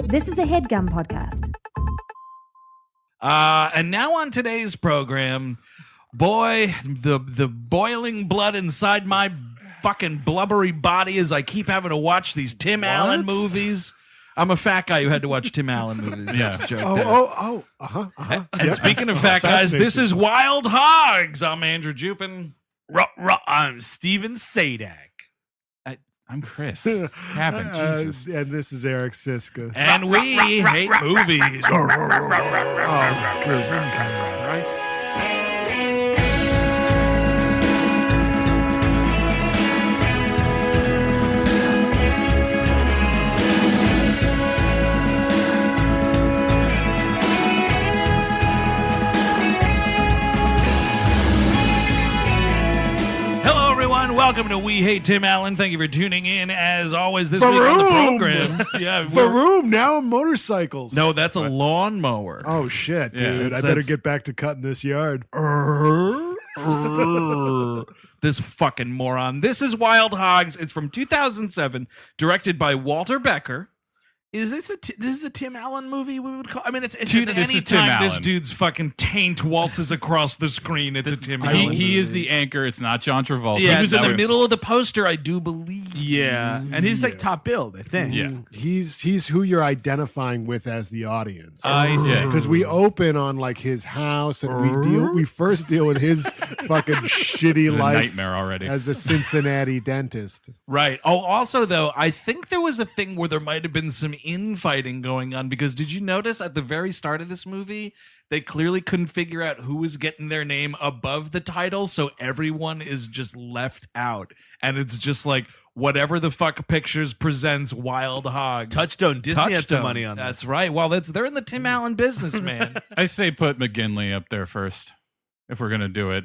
This is a HeadGum podcast. And now on today's program, boy, the boiling blood inside my fucking blubbery body as I keep having to watch these Tim Allen movies. I'm a fat guy who had to watch Tim Allen movies. That's a joke. And speaking of fat guys, this is Wild Hogs. I'm Andrew Jupin. I'm Stephen Sadak. I'm Chris Cabin. Jesus. And this is Eric Siska. And we hate movies. Christ. Welcome to We Hate Tim Allen. Thank you for tuning in. As always, this week on the program. Yeah, now motorcycles. No, that's a lawnmower. Oh, shit, dude. Yeah, I better get back to cutting this yard. This fucking moron. This is Wild Hogs. It's from 2007, directed by Walter Becker. Is this a Tim Allen movie? We would call. I mean, it's Dude, this is anytime Tim Allen. this dude's fucking taint waltzes across the screen, it's a Tim Allen. He is the anchor. It's not John Travolta. Yeah, he was in the middle of the poster, I do believe. Yeah, and he's like top billed, I think. Yeah. He's who you're identifying with as the audience. I see. Because we open on like his house, and we first deal with his fucking shitty It's a life nightmare already. as a Cincinnati dentist. Right. Oh, also, though, I think there was a thing where there might have been some infighting going on, because did you notice at the very start of this movie, they clearly couldn't figure out who was getting their name above the title, so everyone is just left out. And it's just like, whatever the fuck Pictures presents Wild Hogs. Touchstone. Disney had some money on That's this. right. Well, they're in the Tim Allen business, man. I say put McGinley up there first if we're going to do it.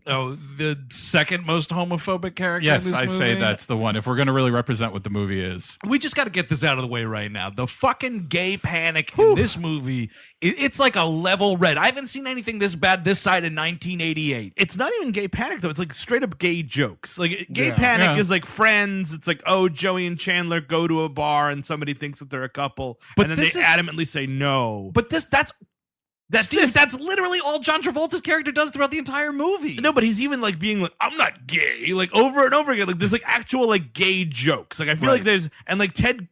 Oh, the second most homophobic character Yes, in this I movie? say that's the one if we're going to really represent what the movie is. We just got to get this out of the way right now. The fucking gay panic in this movie, it's like a level red. I haven't seen anything this bad this side of 1988. It's not even gay panic though. It's like straight up gay jokes. Like gay panic is like Friends. It's like, oh, Joey and Chandler go to a bar and somebody thinks that they're a couple, But and then they adamantly say no. But that's literally all John Travolta's character does throughout the entire movie. No, but he's even like being like, I'm not gay, like over and over again. Like there's like actual like gay jokes. Like I feel like there's, and like John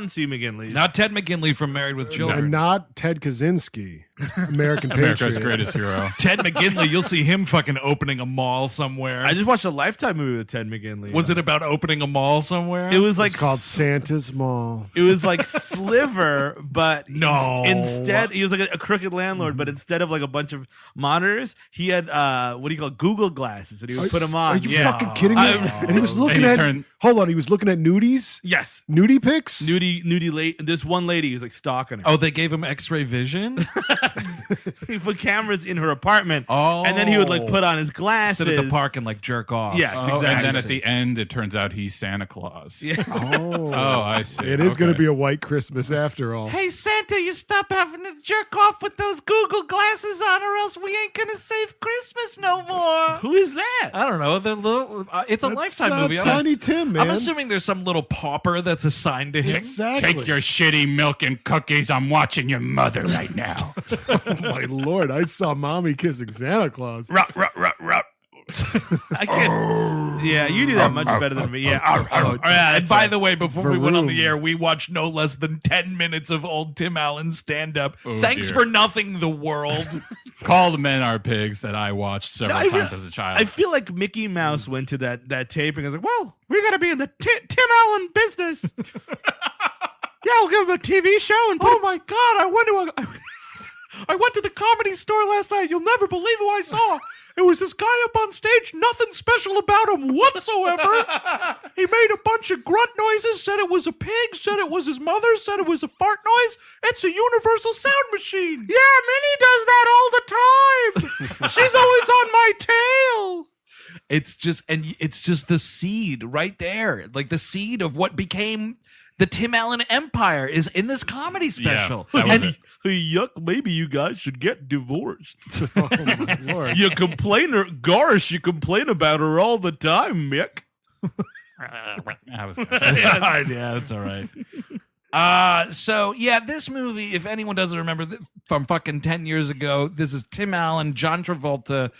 C. McGinley, Not Ted McGinley from Married with Children. And not Ted Kaczynski, American America's Patriot. greatest hero. Ted McGinley, you'll see him fucking opening a mall somewhere. I just watched a Lifetime movie with Ted McGinley. Was it about opening a mall somewhere? It was like It's called Santa's Mall. It was like Sliver, but No. instead he was like a crooked landlord, but instead of like a bunch of monitors, he had what do you call it? Google glasses, and he would put them on. Are you fucking kidding me? And he was looking hold on, he was looking at nudies? Yes. Nudie pics? Nudie late. This one lady was like stalking her. Oh, they gave him X-ray vision? He put cameras in her apartment. Oh. And then he would like put on his glasses. Sit at the park and like jerk off. Yes, Oh, exactly. and then at the end, it turns out he's Santa Claus. Yeah. Oh, I see. It is going to Okay. be a white Christmas after all. Hey, Santa, you stop having to jerk off with those Google glasses on, or else we ain't gonna save Christmas no more. Who is that? I don't know. The little, it's a That's, Lifetime movie. Tiny Tim, man. I'm assuming there's some little pauper that's assigned to him. Exactly. Take your shitty milk and cookies. I'm watching your mother right now. Oh, my Lord. I saw Mommy kissing Santa Claus. I can't. Yeah, you do that much better than me. Yeah. And by the way, before we went on the Vroom. air, we watched no less than 10 minutes of old Tim Allen stand-up. Oh, Thanks dear. for nothing, the world. Call the Men Are Pigs that I watched several I times re- as a child. I feel like Mickey Mouse went to that taping and was like, well, we got to be in the Tim Allen business. Yeah, I'll give him a TV show. And Oh my God, I went to the Comedy Store last night. You'll never believe who I saw. It was this guy up on stage, nothing special about him whatsoever. He made a bunch of grunt noises, said it was a pig, said it was his mother, said it was a fart noise. It's a universal sound machine. yeah, Minnie does that all the time. She's always on my tail. It's just the seed right there. Like the seed of what became the Tim Allen empire is in this comedy special. that was And it. Hey, yuck, maybe you guys should get divorced. Oh, my Lord. You complain about her all the time, Mick. I was yeah, that's all right. So yeah, this movie, if anyone doesn't remember from fucking 10 years ago, this is Tim Allen, John Travolta,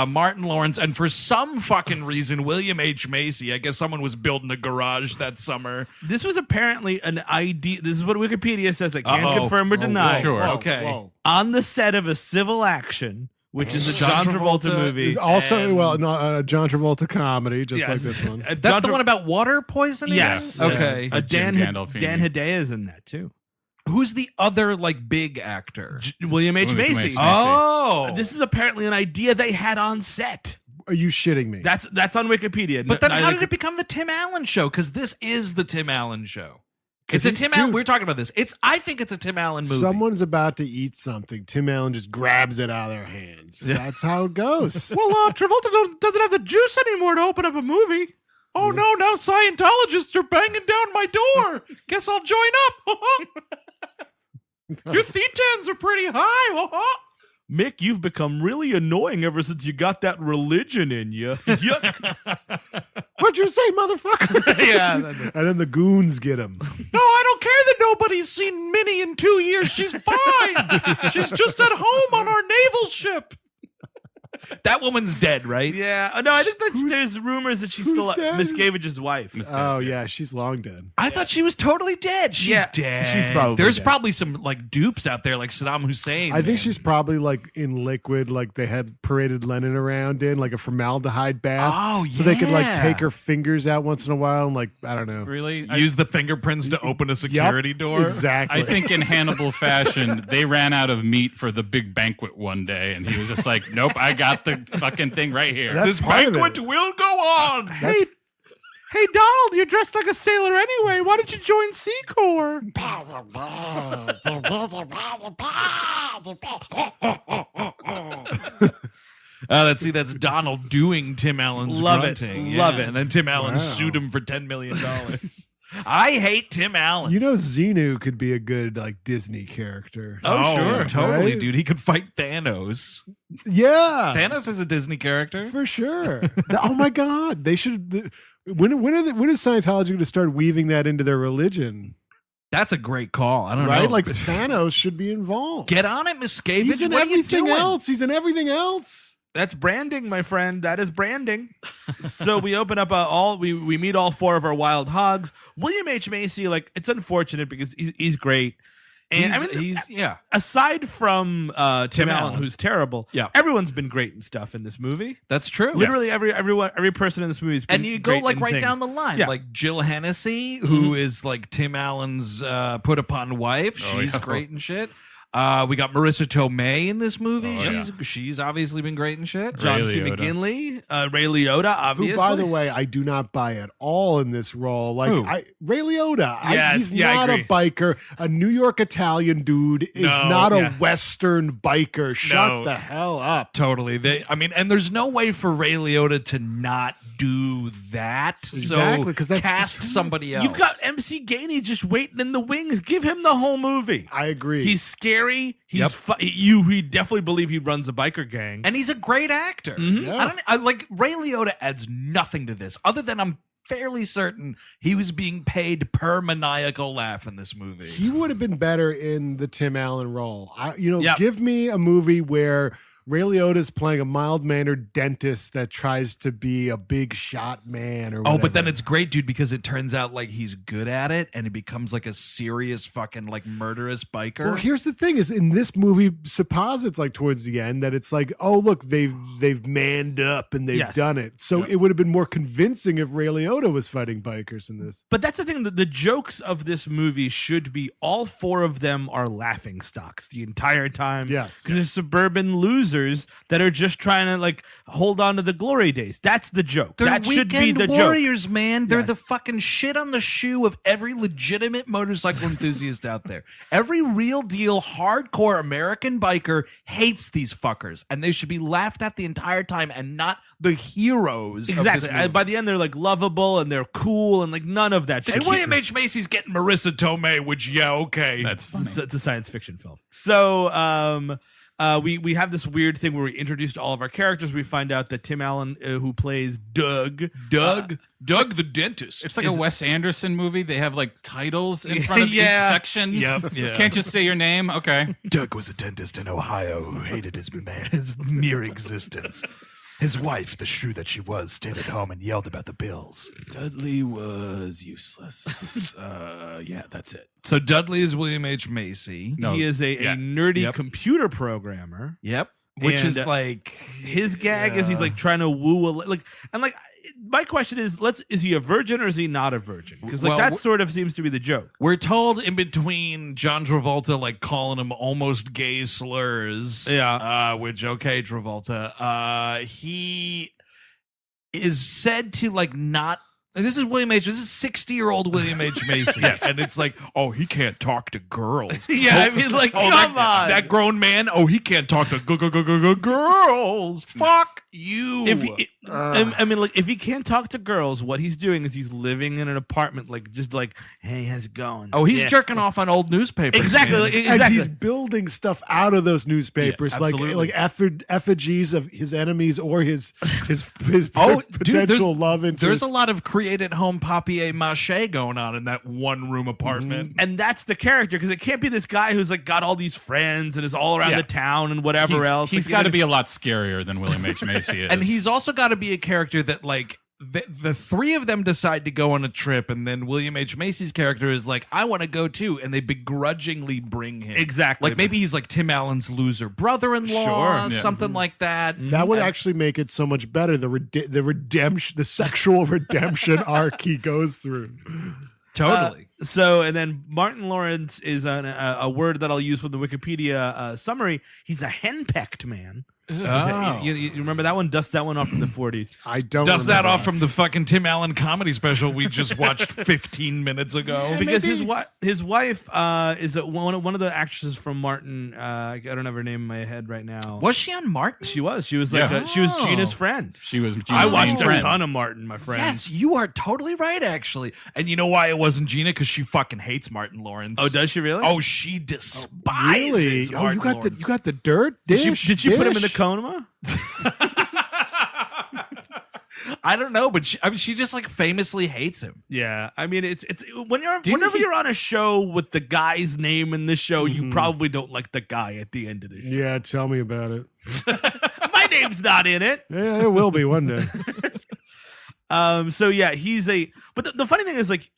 Martin Lawrence, and for some fucking reason, William H. Macy. I guess someone was building a garage that summer. This was apparently an idea. This is what Wikipedia says. I can't confirm or deny. Sure. Okay. On the set of a civil action, which is a John Travolta movie. Also, John Travolta comedy, just like this one. That's the one about water poisoning? Yes. Okay. Dan Gandolfini. Hedaya is in that too. Who's the other like big actor? William H. William H. Macy. Macy. Oh, This is apparently an idea they had on set. Are you shitting me? That's on Wikipedia. but then how did it become the Tim Allen Show? Because this is the Tim Allen Show. It's a Tim Allen. We're talking about this. I think it's a Tim Allen movie. Someone's about to eat something. Tim Allen just grabs it out of their hands. That's how it goes. Well, Travolta doesn't have the juice anymore to open up a movie. Oh no! Now Scientologists are banging down my door. Guess I'll join up. Your thetans are pretty high. Mick, you've become really annoying ever since you got that religion in you. What'd you say, motherfucker? Yeah. And then the goons get him. No, I don't care that nobody's seen Minnie in 2 years. She's fine. She's just at home on our naval ship. That woman's dead, right? Yeah. No, I think there's rumors that she's still dead? Miscavige's wife. Oh, yeah, she's long dead. I thought she was totally dead. She's dead. she's probably There's dead. probably some like dupes out there, like Saddam Hussein. I think man. she's probably like in liquid, like they had paraded Lenin around in, like a formaldehyde bath. Oh, So they could like yeah. take her fingers out once in a while and like, I don't know. Really? use the fingerprints to open a security door. Exactly. I think in Hannibal fashion, they ran out of meat for the big banquet one day, and he was just like, "Nope, I got the fucking thing right here." That's This part of banquet it. will go on. That's- Hey, Donald, you're dressed like a sailor anyway. Why don't you join Sea Corps? That's Donald doing Tim Allen's Love it. grunting. Love it. And then Tim Allen sued him for $10 million. I hate Tim Allen. You know, Xenu could be a good like Disney character. Oh, sure. Totally, Right? dude. He could fight Thanos. Yeah, Thanos is a Disney character. for sure. Oh my God, they should. When is Scientology going to start weaving that into their religion? That's a great call. I don't Right, know. like Thanos should be involved. Get on it, Miscavige. He's in What are you everything doing? else. He's in everything else. That's branding, my friend. That is branding. So we open up we meet all four of our wild hogs. William H. Macy, like, it's unfortunate because he's great. And He's aside from Tim Allen, Allen. who's terrible, Yeah. everyone's been great and stuff in this movie. That's true. Literally every person in this movie has been And you go great like in right things. down the line, Yeah. like Jill Hennessy, who is like Tim Allen's put upon wife. She's yeah. great and shit. We got Marisa Tomei in this movie. yeah. She's obviously been great and shit. John Ray C. Liotta. McGinley, Ray Liotta, obviously. Who, by the way, I do not buy at all in this role. Like Who? Ray Liotta. Yes, He's yeah, I not a agree. biker. A New York Italian dude is No, not a yeah. Western biker. Shut No. the hell up. Totally. And there's no way for Ray Liotta to not do that. Exactly, 'cause so that's cast just- somebody else. You've got MC Gainey just waiting in the wings. Give him the whole movie. I agree. He's scary. He's Yep. we definitely believe he runs a biker gang. and he's a great actor. Yeah. I like Ray Liotta adds nothing to this other than I'm fairly certain he was being paid per maniacal laugh in this movie. He would have been better in the Tim Allen role. Yep. Give me a movie where Ray Liotta is playing a mild-mannered dentist that tries to be a big shot man or whatever. Oh, but then it's great, dude, because it turns out like he's good at it and he becomes like a serious fucking like murderous biker. Well, here's the thing: is in this movie, supposits like towards the end that it's like, oh look, they've manned up and they've Yes. done it. So it would have been more convincing if Ray Liotta was fighting bikers in this. But that's the thing, that the jokes of this movie should be all four of them are laughing stocks the entire time. Yes. Because they're suburban losers that are just trying to like hold on to the glory days. That's the joke. They're that should weekend be the joke. warriors, man. They're Yes. the fucking shit on the shoe of every legitimate motorcycle enthusiast out there. Every real deal, hardcore American biker hates these fuckers, and they should be laughed at the entire time and not the heroes. Exactly. Of this movie. By the end, they're like lovable and they're cool and like none of that shit. And William H. Macy's getting Marisa Tomei, which, yeah, okay. That's funny. It's a science fiction film. So, we have this weird thing where we introduced all of our characters. We find out that Tim Allen, who plays Doug the dentist. It's like a Wes Anderson movie. They have like titles in front of each section. Yep. Yeah. Can't just say your name. Okay. Doug was a dentist in Ohio who hated his mere existence. His wife, the shrew that she was, stayed at home and yelled about the bills. Dudley was useless. Yeah, that's it. So Dudley is William H. Macy. No, he is a nerdy Yep. computer programmer. Yep. Which And, is like His gag is he's like trying to woo my question is is he a virgin or is he not a virgin? Because Well, that sort of seems to be the joke. we're told in between John Travolta like calling him almost gay slurs. Yeah. Which okay, Travolta. He is said to like not. And this is William H. This is 60-year-old William H. Macy. Yes. And it's like, oh, he can't talk to girls. Yeah, I mean, like, come on. That grown man, oh, he can't talk to girls. Fuck you. I mean, like, if he can't talk to girls, what he's doing is he's living in an apartment, like, just like, hey, how's it going? Oh, he's Yeah. jerking off on old newspapers. Exactly. man. Like, And exactly. he's building stuff out of those newspapers, Yes, like absolutely. effigies of his enemies or his Oh, dude, potential love interest. There's a lot of created home papier-mâché going on in that one-room apartment. And that's the character, because it can't be this guy who's like got all these friends and is all around Yeah. the town and whatever else. He's Like, got to be a lot scarier than William H. Macy is. And he's also got to be a character that, like, the three of them decide to go on a trip, and then William H. Macy's character is like, I want to go too, and they begrudgingly bring him. Exactly. Like, maybe he's like Tim Allen's loser brother-in-law, Sure, yeah. something like that. That would actually make it so much better. The redemption, the sexual redemption arc he goes through. Totally. And then Martin Lawrence is a word that I'll use from the Wikipedia summary. He's a henpecked man. You remember that one? Dust that one off from the 40s. I don't Dust that remember off from the fucking Tim Allen comedy special we just watched 15 minutes ago. Because his wife is one of the actresses from Martin. I don't have her name in my head right now. Was she on Martin? She was. She was like Yeah. she was Gina's friend. She was. Gina's I watched main a friend. ton of Martin, my friend. Yes, you are totally right, actually. And you know why it wasn't Gina? Because she fucking hates Martin Lawrence. Oh, does she really? Oh, she despises Really? Oh, Martin Lawrence. you got the dirt dish. Did she put him in the dish? coma? I don't know, but she just like famously hates him. Yeah, I mean it's whenever you're on a show with the guy's name in the show, you probably don't like the guy at the end of the show. Yeah, tell me about it. My name's not in it. Yeah, it will be one day. So yeah, but the funny thing is like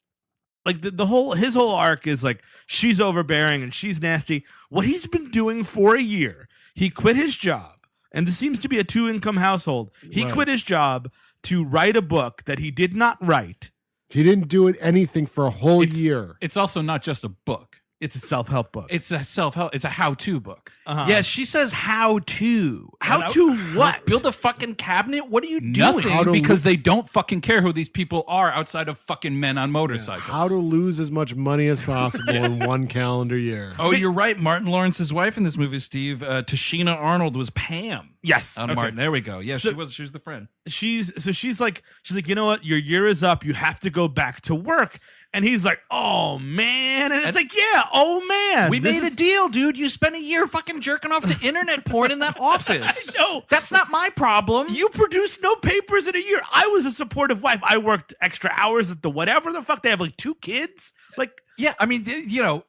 his whole arc is like she's overbearing and she's nasty. What he's been doing for a year, he quit his job, and this seems to be a 2-income household. He Right. quit his job to write a book that he did not write. He didn't do anything for a whole year. It's also not just a book. It's a self-help book. It's a self-help. It's a how-to book. Yeah, she says how to. How to what? Build a fucking cabinet? What are you doing? Nothing, How to because they don't fucking care who these people are outside of fucking men on motorcycles. How to lose as much money as possible in one calendar year. Oh, you're right. Martin Lawrence's wife in this movie, Steve, Tashina Arnold, was Pam. Yes. On Okay. Martin. There we go. Yeah, So- she was the friend. She's like, you know what? Your year is up. You have to go back to work. And he's like, oh man. And it's like, yeah, oh man. We This made is- a deal, dude. You spent a year fucking jerking off to internet porn in that office. I know. That's not my problem. You produced no papers in a year. I was a supportive wife. I worked extra hours at the whatever the fuck. They have like 2 kids. Like, Yeah, I mean, you know,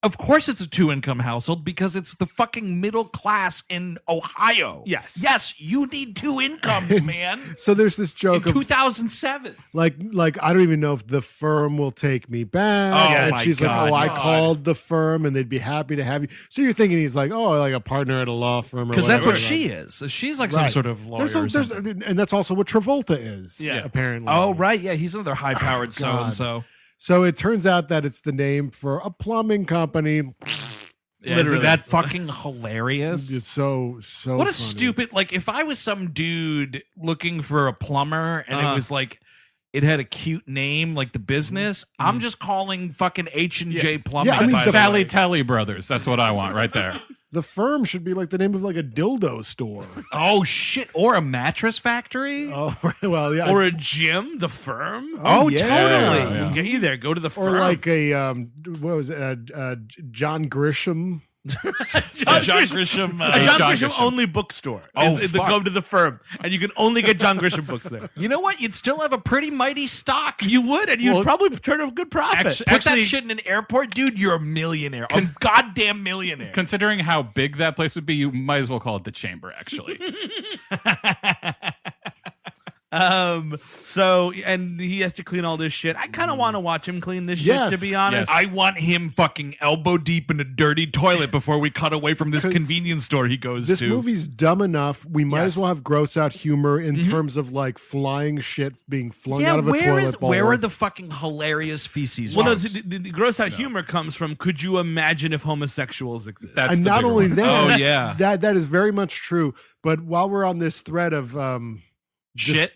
of course it's a 2-income household because it's the fucking middle class in Ohio. Yes. Yes, you need 2 incomes, man. So there's this In joke of 2007. like I don't even know if the firm will take me back. Oh, and my she's God. like, oh, I called the firm and they'd be happy to have you. So you're thinking he's like, oh, like a partner at a law firm, or Because that's what whatever. she is. So she's like some Right. sort of lawyer or something. and that's also what Travolta is. Yeah. apparently. Oh, right. Yeah, he's another high-powered so-and-so. So it turns out that it's the name for a plumbing company. Yeah, Literally. isn't that fucking hilarious? It's so What a funny. stupid, like, if I was some dude looking for a plumber and Uh-huh. it was like, it had a cute name, like the business, I'm just calling fucking H&J Plumbing. Yeah, I mean, by the Sally way. Tally Brothers. That's what I want right there. The firm should be like the name of like a dildo store. Oh, shit. Or a mattress factory? Oh, right, well, yeah. or a gym, the firm. Oh, yeah. totally. Yeah. Get you there. Go to the Or firm. like a what was it? John Grisham John Grisham. A John John Grisham Grisham. only bookstore. Oh, Go fuck. to the firm, and you can only get John Grisham books there. You know what? You'd still have a pretty mighty stock. You would, and you'd Well, probably turn a good profit. Put Actually- that shit in an airport, dude. You're a millionaire. A goddamn millionaire. Considering how big that place would be, you might as well call it the Chamber, actually. So, and he has to clean all this shit. I kind of want to watch him clean this shit, Yes. to be honest. Yes. I want him fucking elbow deep in a dirty toilet before we cut away from this convenience store he goes This to. movie's dumb enough. We might Yes. as well have gross out humor in terms of like flying shit being flung out of a toilet bowl. where are the fucking hilarious feces? Well, no, jokes? the gross out humor comes from, could you imagine if homosexuals exist? That's and the not bigger only one. that, Oh, yeah. that is very much true. But while we're on this thread of Shit?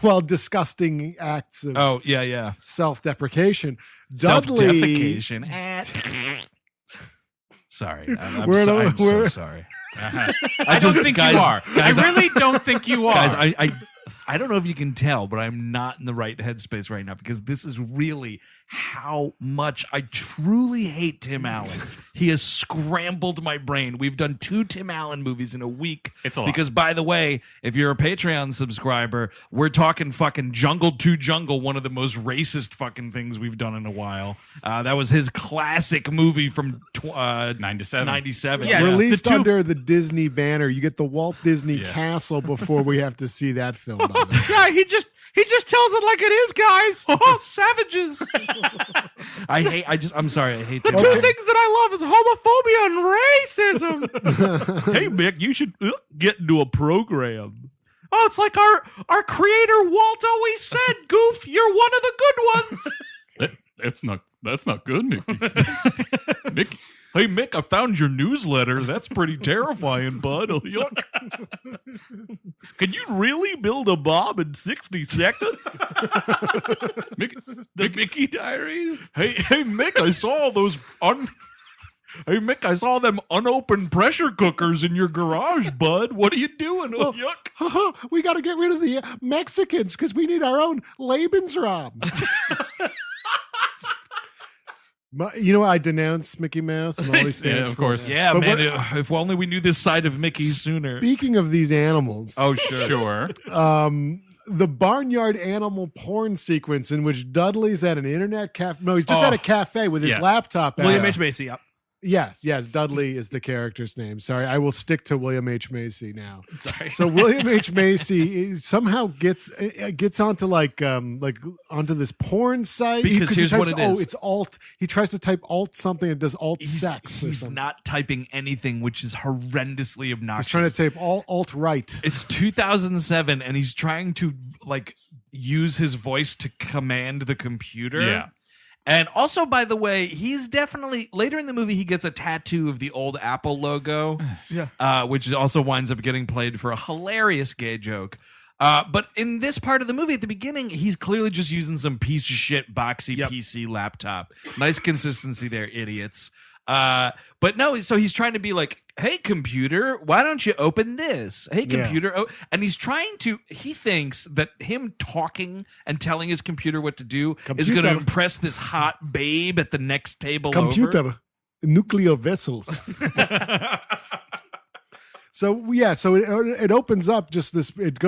well, disgusting acts of Oh, yeah. self-deprecation, Dudley. Self-defecation. Sorry. I'm We're- so we're- sorry. I don't think guys- you are. guys, I really don't think you are. Guys, I don't know if you can tell, but I'm not in the right headspace right now because this is really how much I truly hate Tim Allen. He has scrambled my brain. We've done 2 Tim Allen movies in a week. It's a lot. Because, by the way, if you're a Patreon subscriber, we're talking fucking Jungle to Jungle, one of the most racist fucking things we've done in a while. That was his classic movie from 97. 97. Yeah, Released the two- under the Disney banner. You get the Walt Disney Yeah. Castle before we have to see that film. by the way. Yeah, he just tells it like it is, guys. Oh, savages! I'm sorry. I hate Tim Two Allen. things that I love is homophobia and racism. Hey, Mick, you should get into a program. Oh, it's like our creator Walt always said, "Goof, you're one of the good ones." That's not good, Mickey. Mickey. Hey, Mick, I found your newsletter. That's pretty terrifying, bud. Oh, yuck. Can you really build a bomb in 60 seconds? Mickey. The Mickey Diaries? Hey, Mick, I saw all those Hey, Mick, I saw them unopened pressure cookers in your garage, bud. What are you doing? Oh, yuck. We got to get rid of the Mexicans because we need our own Lebensraum. You know, I denounce Mickey Mouse and all he stands Yeah, of for. course. Yeah, But man. what- If only we knew this side of Mickey sooner. Speaking of these animals, Oh, sure. Sure. the barnyard animal porn sequence in which Dudley's at an internet cafe. No, he's just at a cafe with his Yeah. laptop. William out. H. Macy, yep. Yes. Dudley is the character's name. Sorry, I will stick to William H. Macy now. Sorry. So William H. Macy somehow gets onto like onto this porn site Because he here's what types, it is. Oh, it's alt. He tries to type alt something. It does alt sex. or He's something. not typing anything, which is horrendously obnoxious. He's trying to type alt right. It's 2007, and he's trying to like use his voice to command the computer. Yeah. And also, by the way, he's definitely later in the movie he gets a tattoo of the old Apple logo, which also winds up getting played for a hilarious gay joke. But in this part of the movie, at the beginning, he's clearly just using some piece of shit boxy PC laptop. Nice consistency there, idiots. But no, so he's trying to be like, hey, computer, why don't you open this? Hey, computer. Oh, and he's trying to, he thinks that him talking and telling his computer what to do is going to Computer. impress this hot babe at the next table over. Computer, nuclear vessels. So it opens up just this. It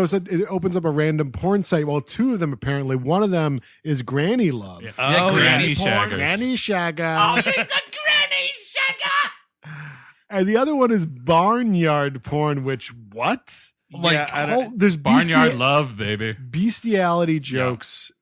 opens up a random porn site. Well, 2 of them apparently. One of them is Granny Love. Yeah, Oh, granny Granny porn. Shaggers. Granny Shagger. Oh, he's a granny shagger. And the other one is barnyard porn, which what? Like, There's Barnyard Love, baby. bestiality jokes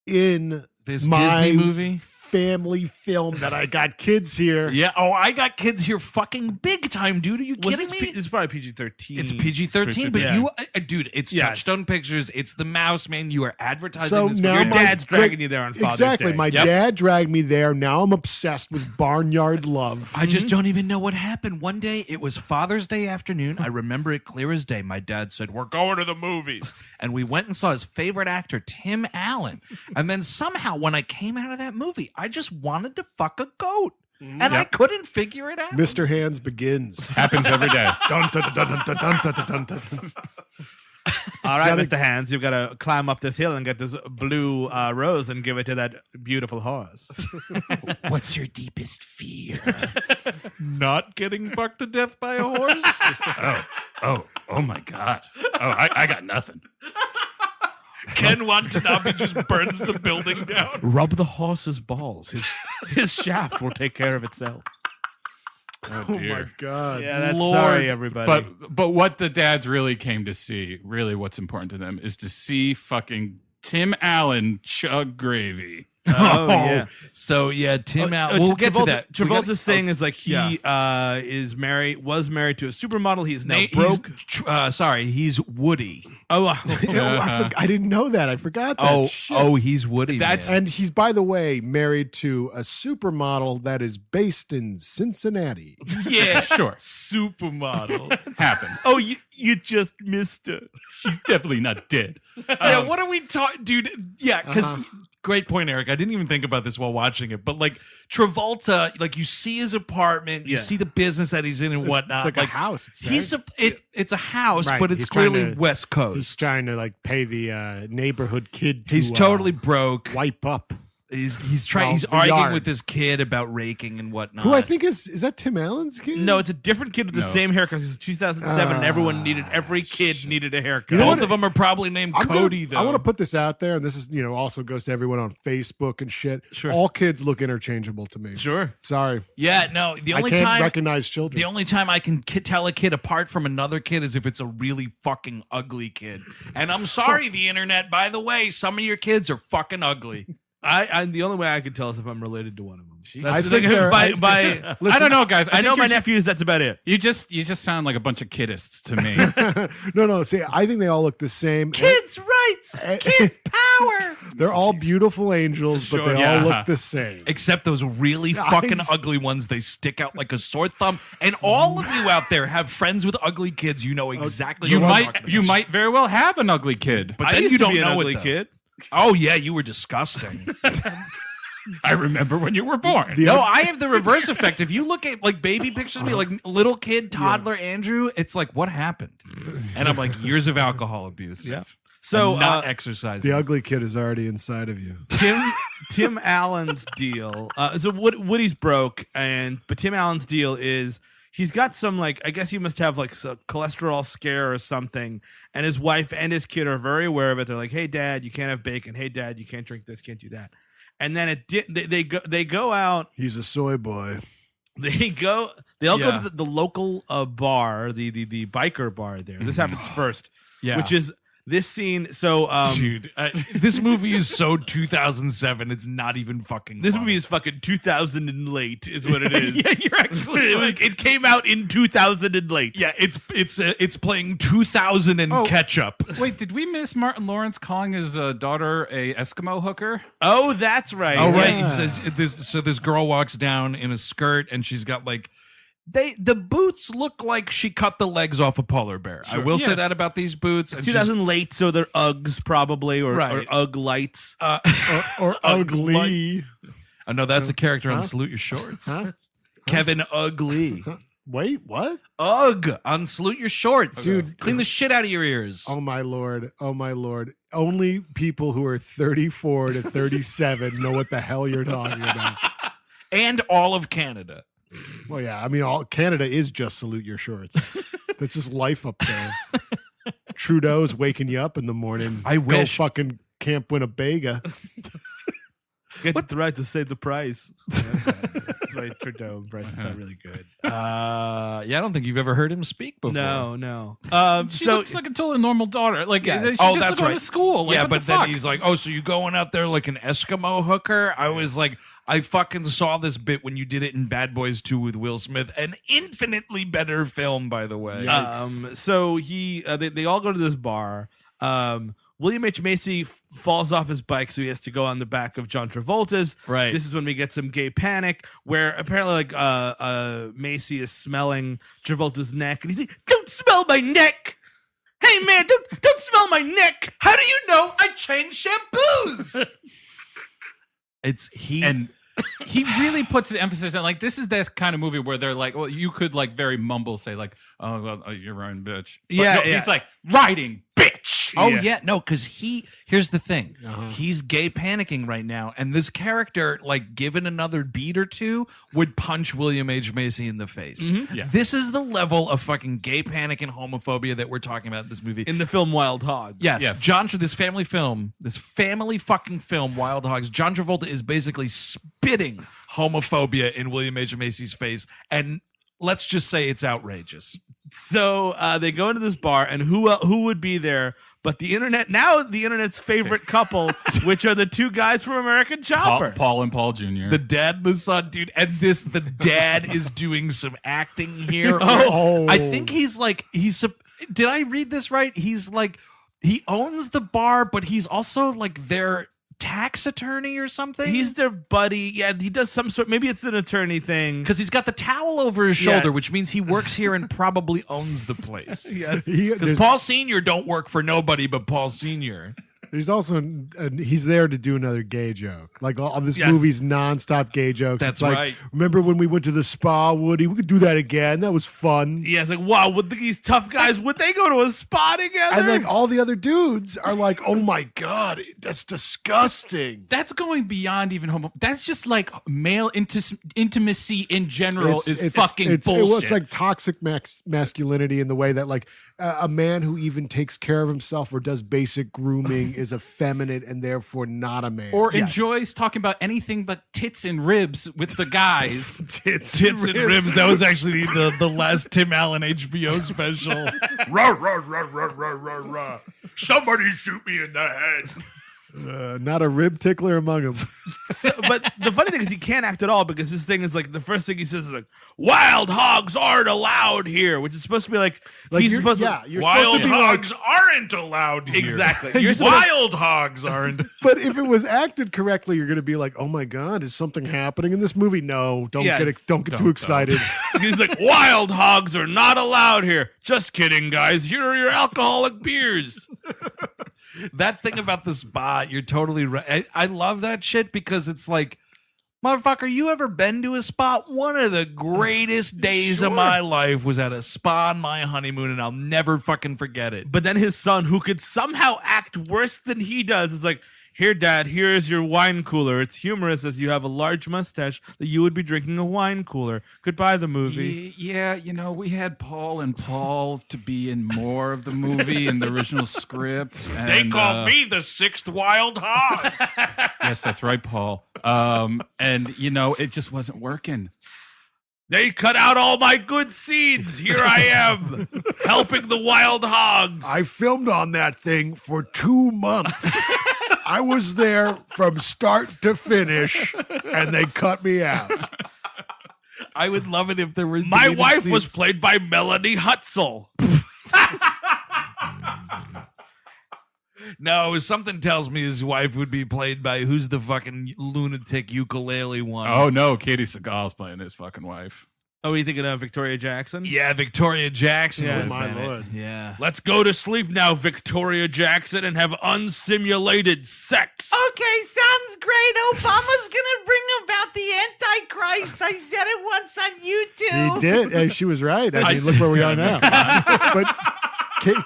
in This my Disney movie. family film that I got kids here. Yeah. Oh, I got kids here fucking big time, dude. Are you Was kidding this, me? this is probably PG-13. It's PG-13, but Yeah. you, dude, it's Yes. Touchstone Pictures. It's the mouse, man. You are advertising So this. now Your for my- dad's dragging you there on Father's Exactly. Day. My Yep. dad dragged me there. Now I'm obsessed with Barnyard Love. I just don't even know what happened. One day, it was Father's Day afternoon. I remember it clear as day. My dad said, "We're going to the movies." And we went and saw his favorite actor, Tim Allen. And then somehow, when I came out of that movie, I just wanted to fuck a goat. And I couldn't figure it out. Mr. Hands begins. Happens every day. Dun, dun, dun, dun, dun, dun, dun, dun, dun, dun. All right, Mr. Hands, you've got to climb up this hill and get this blue rose and give it to that beautiful horse. What's your deepest fear? Not getting fucked to death by a horse? Oh my God. Oh, I got nothing. Ken Watanabe just burns the building down. Rub the horse's balls. His shaft will take care of itself. Oh Oh dear. my god. Yeah, that's Lord. sorry, everybody. But what the dads really came to see, really what's important to them, is to see fucking Tim Allen chug gravy. oh, yeah. So yeah, Tim Allen. We'll get to that. Travolta's thing is like he was married to a supermodel. He's now broke. He's Woody. I didn't know that. I forgot that. Shit. He's Woody. That's- man. And he's, by the way, married to a supermodel that is based in Cincinnati. yeah, Sure. Supermodel. Happens. Oh, you just missed her. She's definitely not dead. yeah. What are we talking, dude? Yeah, because. Great point, Eric. I didn't even think about this while watching it, but like Travolta, like you see his apartment, you see the business that he's in and whatnot. It's like a house. It's a house, Right, but it's he's trying clearly to- West Coast. He's trying to like pay the neighborhood kid to He's totally broke. wipe up. He's trying. Well, He's the arguing yard. with this kid about raking and whatnot. Who I think is that Tim Allen's kid? No, it's a different kid with the same haircut. Because 2007, and every kid needed a haircut. both of them are probably named Cody. Though I want to put this out there, and this is also goes to everyone on Facebook and shit. Sure. All kids look interchangeable to me. Sure. Sorry, Yeah, no. The only I can't time recognize children. the only time I can tell a kid apart from another kid is if it's a really fucking ugly kid. And I'm sorry, the internet. By the way, some of your kids are fucking ugly. I the only way I could tell is if I'm related to one of them. I That's the think thing. they're- By, I don't know, guys. I know think my you're just- nephews. That's about it. You just sound like a bunch of kiddists to me. no. See, I think they all look the same. Kids' rights, kid power. They're all beautiful angels, but Sure, they yeah. all look the same. Except those really fucking ugly ones, they stick out like a sore thumb. And all of you out there have friends with ugly kids. You know exactly. you what I'm might talking you about. might very well have an ugly kid. but I then used you to don't be an know ugly it. Though. kid. Oh yeah, you were disgusting. I remember when you were born. No, I have the reverse effect. If you look at like baby pictures of me, like little kid, toddler Andrew, it's like, what happened? And I'm like, years of alcohol abuse. Yeah. So So not exercising. The ugly kid is already inside of you. Tim Allen's deal. So Woody's broke, but Tim Allen's deal is he's got some like I guess he must have like a cholesterol scare or something, and his wife and his kid are very aware of it. They're like, "Hey, Dad, you can't have bacon. Hey, Dad, you can't drink this, can't do that." And then they go out. He's a soy boy. They all go to the local bar, the biker bar there. This happens first, which is this scene. So, Dude, this movie is so 2007. It's not even fucking. this funny. movie is fucking 2000 and late, is what it is. Yeah, you're actually. it came out in 2000 and late. Yeah, it's playing 2000 and Oh. ketchup. Wait, did we miss Martin Lawrence calling his daughter a Eskimo hooker? Oh, that's right. Oh right, Yeah. he says this girl walks down in a skirt and she's got like the boots look like she cut the legs off a polar bear. I will say that about these boots. And 2000 late, so they're Uggs probably, or Right. Ugg lights. Or ugly. oh no, that's a character on Salute Your Shorts. Huh? Kevin Ugly. Wait, what? Ugh on Salute Your Shorts. Dude. Clean the shit out of your ears. Oh my lord. Oh my lord. Only people who are 34 to 37 know what the hell you're talking about. And all of Canada. Well, yeah. I mean, all Canada is just Salute Your Shorts. That's just life up there. Trudeau's waking you up in the morning. I wish. Go fucking Camp Winnebago. Get the right to say the price. That's why Trudeau impression's not really good. Yeah, I don't think you've ever heard him speak before. No. She So looks like a totally normal daughter. Like, Yes. she's Oh, just that's going right. to school. Like, yeah, what but the then fuck? he's like, "Oh, so you going out there like an Eskimo hooker?" I was like, I fucking saw this bit when you did it in Bad Boys 2 with Will Smith, an infinitely better film, by the way. So they all go to this bar. William H. Macy falls off his bike, so he has to go on the back of John Travolta's. Right. This is when we get some gay panic, where apparently like Macy is smelling Travolta's neck, and he's like, "Don't smell my neck! Hey man, don't smell my neck! How do you know I changed shampoos? And he really puts the emphasis on, like, this is that kind of movie where they're like, well, you could like very mumble say like, oh, well, you're right, bitch. But Yeah, no, yeah. he's like, riding bitch. Oh yeah, no, because here's the thing. He's gay panicking right now, and this character, like, given another beat or two, would punch William H. Macy in the face. Yeah. This is the level of fucking gay panic and homophobia that we're talking about in this movie. In the film Wild Hogs. Yes, John, this family fucking film, Wild Hogs, John Travolta is basically spitting homophobia in William H. Macy's face, and let's just say it's outrageous. So they go into this bar, and who would be there but the internet's favorite couple, which are the two guys from American Chopper. Paul and Paul Jr. The dad and the son, dude. And the dad is doing some acting here. Oh. I think did I read this right? He's like, he owns the bar, but he's also like their tax attorney or something. He's their buddy. Yeah, he does some sort. Maybe it's an attorney thing. Because he's got the towel over his shoulder, Yeah. which means he works here and probably owns the place. Yes. Because Paul Sr. don't work for nobody but Paul Sr. There's also he's there to do another gay joke. Like all this Yes. movie's nonstop gay jokes. That's It's like, right. Remember when we went to the spa, Woody? We could do that again. That was fun. Yeah, it's like, wow, would these tough guys, would they go to a spa together? And then all the other dudes are like, "Oh my god, that's disgusting." That's going beyond even homo. That's just like male intimacy in general is fucking bullshit. It's like toxic masculinity in the way that like a man who even takes care of himself or does basic grooming is effeminate and therefore not a man. or enjoys talking about anything but tits and ribs with the guys. Tits and ribs. That was actually the last Tim Allen HBO special. Rah, rah, rah, rah, rah, rah, rah. Somebody shoot me in the head. Not a rib tickler among them. But the funny thing is he can't act at all because his thing is like the first thing he says is like wild hogs aren't allowed here, which is supposed to be like he's you're- supposed yeah, to you're Wild supposed to be hogs aren't allowed here. exactly. You're supposed Wild hogs aren't. But if it was acted correctly, you're going to be like, "Oh my god, is something happening in this movie?" No, don't Yeah, get too excited. he's like wild hogs are not allowed here. Just kidding, guys. Here are your alcoholic beers. That thing about the spa, you're totally right. I love that shit because it's like, motherfucker, you ever been to a spa? One of the greatest days of my life was at a spa on my honeymoon, and I'll never fucking forget it. But then his son, who could somehow act worse than he does, is like, here, Dad, here is your wine cooler. It's humorous as you have a large mustache that you would be drinking a wine cooler. Goodbye, the movie. Yeah, we had Paul and Paul to be in more of the movie in the original script. They and, called me the sixth wild hog. Yes, that's right, Paul. And it just wasn't working. They cut out all my good scenes. Here I am, helping the wild hogs. I filmed on that thing for 2 months. I was there from start to finish, and they cut me out. I would love it if there were My deleted wife scenes. was played by Melanie Hutzel. No, something tells me his wife would be played by who's the fucking lunatic ukulele one. Oh, no, Katie Seagal's playing his fucking wife. Oh, are you thinking of Victoria Jackson? Yeah, Victoria Jackson. Yeah, was my in it. lord. Yeah. Let's go to sleep now, Victoria Jackson, and have unsimulated sex. Okay, sounds great. Obama's gonna bring about the Antichrist. I said it once on YouTube. He did, and she was right. I mean, look where we are now. But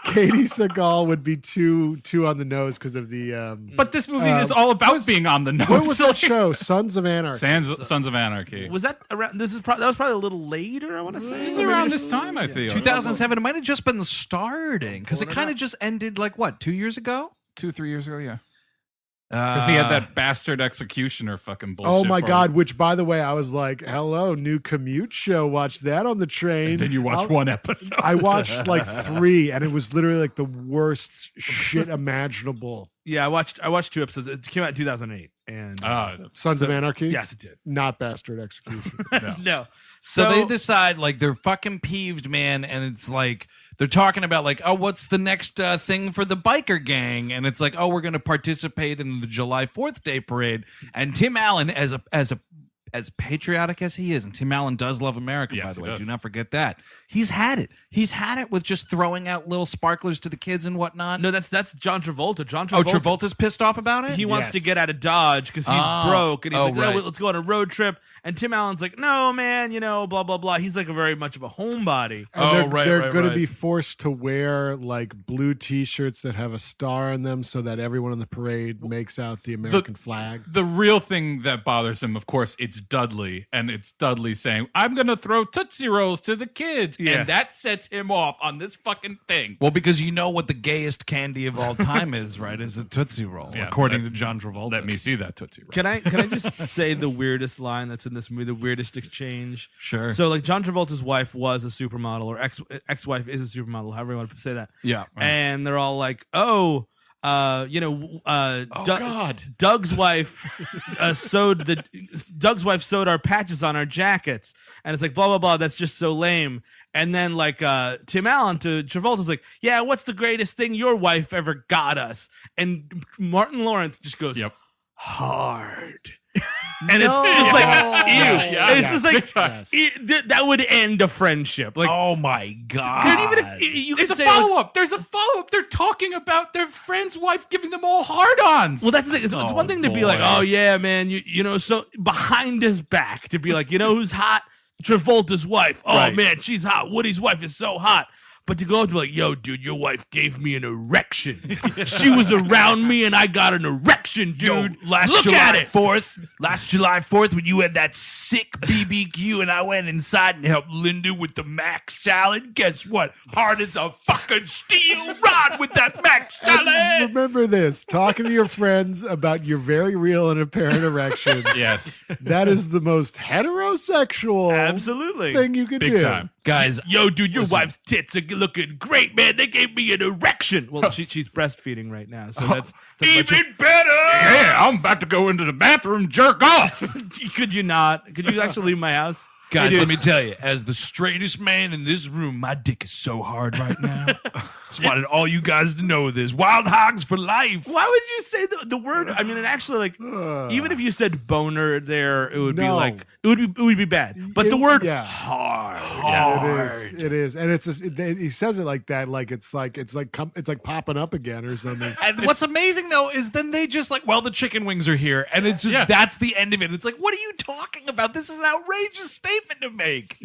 Katie Seagal would be too on the nose because of the. But this movie is all about being on the nose. What was that show? Sons of Anarchy. Sons of Anarchy. Was that around? That was probably a little later. I want to say It was around this time, I feel. 2007. It might have just been starting because it kind of just ended like what, 2 years ago? 2-3 years ago, yeah. Because he had that bastard executioner fucking bullshit. Oh my for God! him. Which, by the way, I was like, "Hello, new commute show. Watch that on the train." And then you watch one episode. I watched like 3, and it was literally like the worst shit imaginable. Yeah, I watched 2 episodes. It came out in 2008, and Sons of Anarchy. yes, it did. Not bastard execution. No. So they decide, like, they're fucking peeved, man, and it's like they're talking about, like, oh, what's the next thing for the biker gang? And it's like, oh, we're going to participate in the July 4th Day parade. And Tim Allen, as a as patriotic as he is, and Tim Allen does love America, Yes, by the he way, does. do not forget that. He's had it. He's had it with just throwing out little sparklers to the kids and whatnot. No, that's John Travolta. John Oh, Travolta. Travolta's pissed off about it? He wants Yes. to get out of Dodge because he's Oh. broke, and he's Oh, like, right. let's go on a road trip. And Tim Allen's like, no, man, blah, blah, blah. He's like a very much of a homebody. And they're going to be forced to wear like blue T-shirts that have a star on them, so that everyone in the parade makes out the American flag. The real thing that bothers him, of course, it's Dudley, and it's Dudley saying, "I'm gonna throw Tootsie Rolls to the kids," Yeah. and that sets him off on this fucking thing. Well, because you know what the gayest candy of all time is, right? Is a Tootsie Roll, Yeah, according let- to John Travolta. Let me see that Tootsie Roll. Can I just say the weirdest line that's in this movie, the weirdest exchange? Sure. So like John Travolta's wife was a supermodel, or ex-wife is a supermodel, however you want to say that. Yeah. And they're all like, God. Doug's wife Doug's wife sewed our patches on our jackets, and it's like blah blah blah. That's just so lame. And then like Tim Allen to Travolta's like, yeah, what's the greatest thing your wife ever got us? And Martin Lawrence just goes, Yep. hard. And it's just like, ew. Yeah, It's just like, big time. that would end a friendship. Like, Oh my god! dude, even if you could It's a say, like, follow-up. There's a follow-up. They're talking about their friend's wife giving them all hard-ons. well, that's the thing. It's one thing to be like, oh yeah, man, so behind his back to be like, who's hot? Travolta's wife. Oh Right. man, she's hot. Woody's wife is so hot. But to go up to be like, yo, dude, your wife gave me an erection. She was around me and I got an erection, dude. Look at it. Last July 4th, when you had that sick BBQ and I went inside and helped Linda with the mac salad, guess what? Hard as a fucking steel rod with that mac And salad. remember this: talking to your friends about your very real and apparent erections. yes. That is the most heterosexual Absolutely. thing you could Big do. time. Guys, Yo, dude, your wife's tits are looking great, man. They gave me an erection. Well, she's breastfeeding right now, so that's even better. Yeah, I'm about to go into the bathroom, jerk off. Could you not? Could you actually leave my house? Guys, let me tell you, as the straightest man in this room, my dick is so hard right now. Just wanted all you guys to know this. Wild Hogs for life. Why would you say the word? I mean, it actually, like, even if you said boner there, it would be No. like it would be bad. But the word hard. It is, and it's just, he says it like that, like it's like popping up again or something. And what's amazing though is then they just like, well, the chicken wings are here, and it's just that's the end of it. It's like, what are you talking about? This is an outrageous statement to make.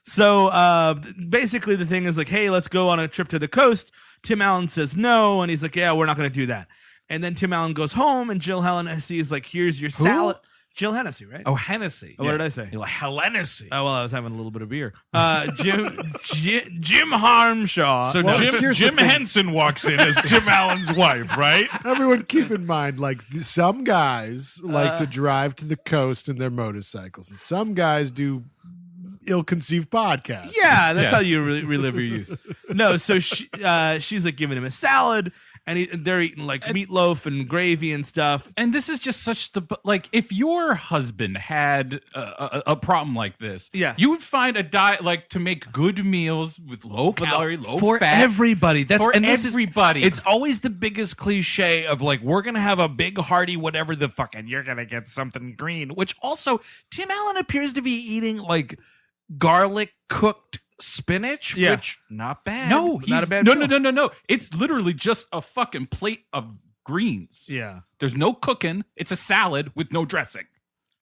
So basically, the thing is like, hey, let's go on a trip to the coast. Tim Allen says no, and he's like, yeah, we're not going to do that. And then Tim Allen goes home, and Jill Hennessy is like, here's your salad. Jill Hennessy, right? Oh, Hennessy. What did I say? You're like Hellenicy. Oh, well, I was having a little bit of beer. Jim Harmshaw. So Well, Jim here's the thing. Henson walks in as Tim Allen's wife, right? Everyone keep in mind, like some guys like to drive to the coast in their motorcycles, and some guys do ill-conceived podcasts. Yeah, that's Yes. how you relive your youth. No, so she's like giving him a salad, and they're eating like meatloaf and gravy and stuff. And this is just such like, if your husband had a problem like this, Yeah. you would find a diet like to make good meals with low calorie, low for fat everybody. That's for and this everybody. It's always the biggest cliche of like, we're gonna have a big hearty whatever the fuck, and you're gonna get something green. Which also, Tim Allen appears to be eating like garlic cooked spinach, Yeah. which not bad. no, not he's, a bad no, meal. no. It's literally just a fucking plate of greens. Yeah. There's no cooking. It's a salad with no dressing.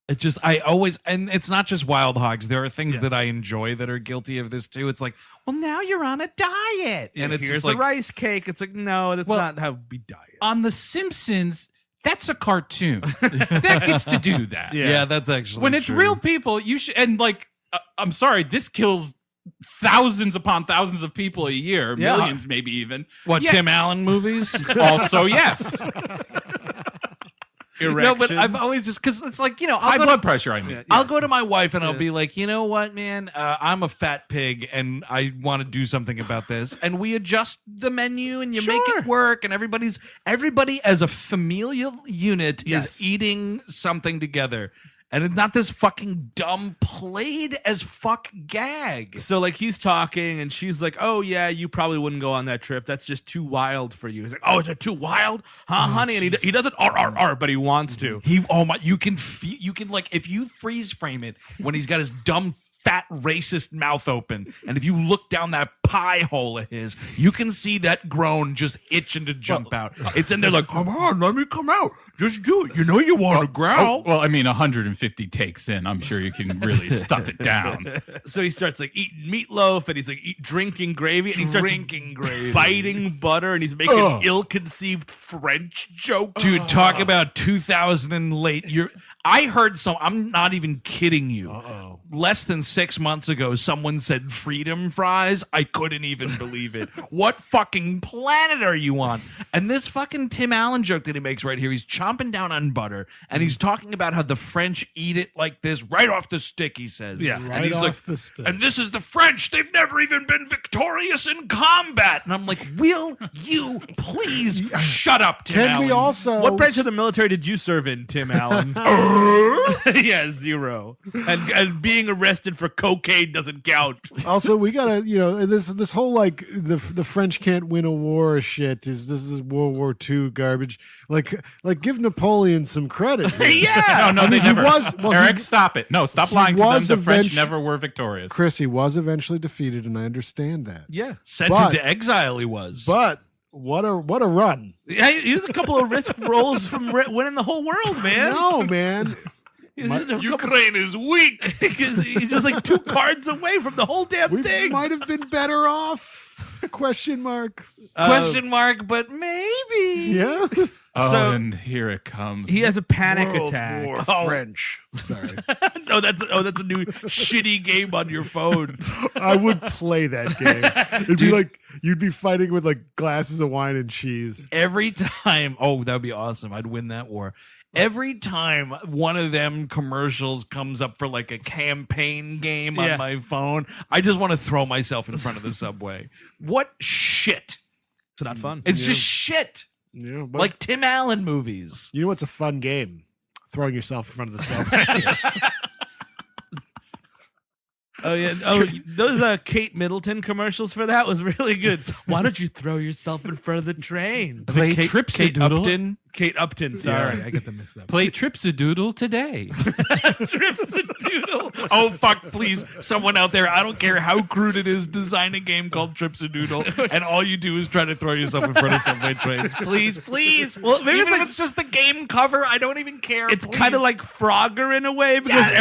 It's just I always, and it's not just Wild Hogs. There are things that I enjoy that are guilty of this too. It's like, well, now you're on a diet, and it's here's just the like, rice cake. It's like, no, that's not how we diet. On The Simpsons, that's a cartoon. That gets to do that. yeah, that's actually When it's true. real people, you should. And like, I'm sorry, this kills thousands upon thousands of people a year, Yeah. millions maybe even. What Yeah. Tim Allen movies? Also, yes, No, but I've always just because it's like, high blood pressure. I mean, I'll go to my wife and I'll be like, you know what, man? I'm a fat pig and I want to do something about this. And we adjust the menu and you make it work. And everybody as a familial unit Yes. is eating something together. And it's not this fucking dumb played as fuck gag. So like he's talking and she's like, "Oh yeah, you probably wouldn't go on that trip. That's just too wild for you." He's like, "Oh, is it too wild, huh, honey?" And he doesn't but he wants to. You can feel, you can like, if you freeze frame it when he's got his dumb fat racist mouth open, and if you look down that pie hole of his, you can see that groan just itching to jump out. It's in there like, come on, let me come out. Just do it. You know you want to growl. Well, I mean, 150 takes in. I'm sure you can really stuff it down. So he starts like eating meatloaf and he's like drinking gravy and he starts biting butter and he's making ill-conceived French jokes. Dude, talk about 2000 and late. I heard I'm not even kidding you. Less than 6 months ago, someone said freedom fries. I couldn't even believe it. What fucking planet are you on? And this fucking Tim Allen joke that he makes right here, he's chomping down on butter and he's talking about how the French eat it like this, right off the stick, he says. Yeah. And he's like, the stick. and this is the French. They've never even been victorious in combat. And I'm like, will you please shut up, Tim Allen? Can we also... What branch of the military did you serve in, Tim Allen? Yeah, 0. And being arrested for cocaine doesn't count. Also, we gotta, this whole like the French can't win a war shit this is World War II garbage. Like give Napoleon some credit. Yeah. No, they never. Eric, he- stop it. No, stop lying to them. was The French eventu- never were victorious. Chris, he was eventually defeated, and I understand that. Yeah. Sent But- into exile, he was. But what a run! He was a couple of risk rolls from winning the whole world, man. No, man. Ukraine is weak. He's just like 2 cards away from the whole damn We thing. might have been better off. Question mark. Question mark, but maybe. Yeah. Oh, So- and here it comes. He has a panic attack. French. Sorry. No, that's a new shitty game on your phone. I would play that game. It'd be like you'd be fighting with like glasses of wine and cheese. Every time, that would be awesome. I'd win that war. Every time one of them commercials comes up for like a campaign game on my phone, I just want to throw myself in front of the subway. What shit? It's not fun. It's just shit. Yeah, but Like Tim Allen movies. you know what's a fun game? Throwing yourself in front of the subway. Oh yeah. Those Kate Middleton commercials for that was really good. Why don't you throw yourself in front of the train? Play Kate Tripsidoodle. Upton. Kate Upton. Sorry, I get them mixed up. Play Tripsidoodle today. Tripsidoodle. Oh, fuck, please. Someone out there, I don't care how crude it is, design a game called Tripsidoodle, and all you do is try to throw yourself in front of subway trains. Please, please. Well, maybe Even it's if it's just the game cover, I don't even care. It's please. kind of like Frogger in a way because Yes,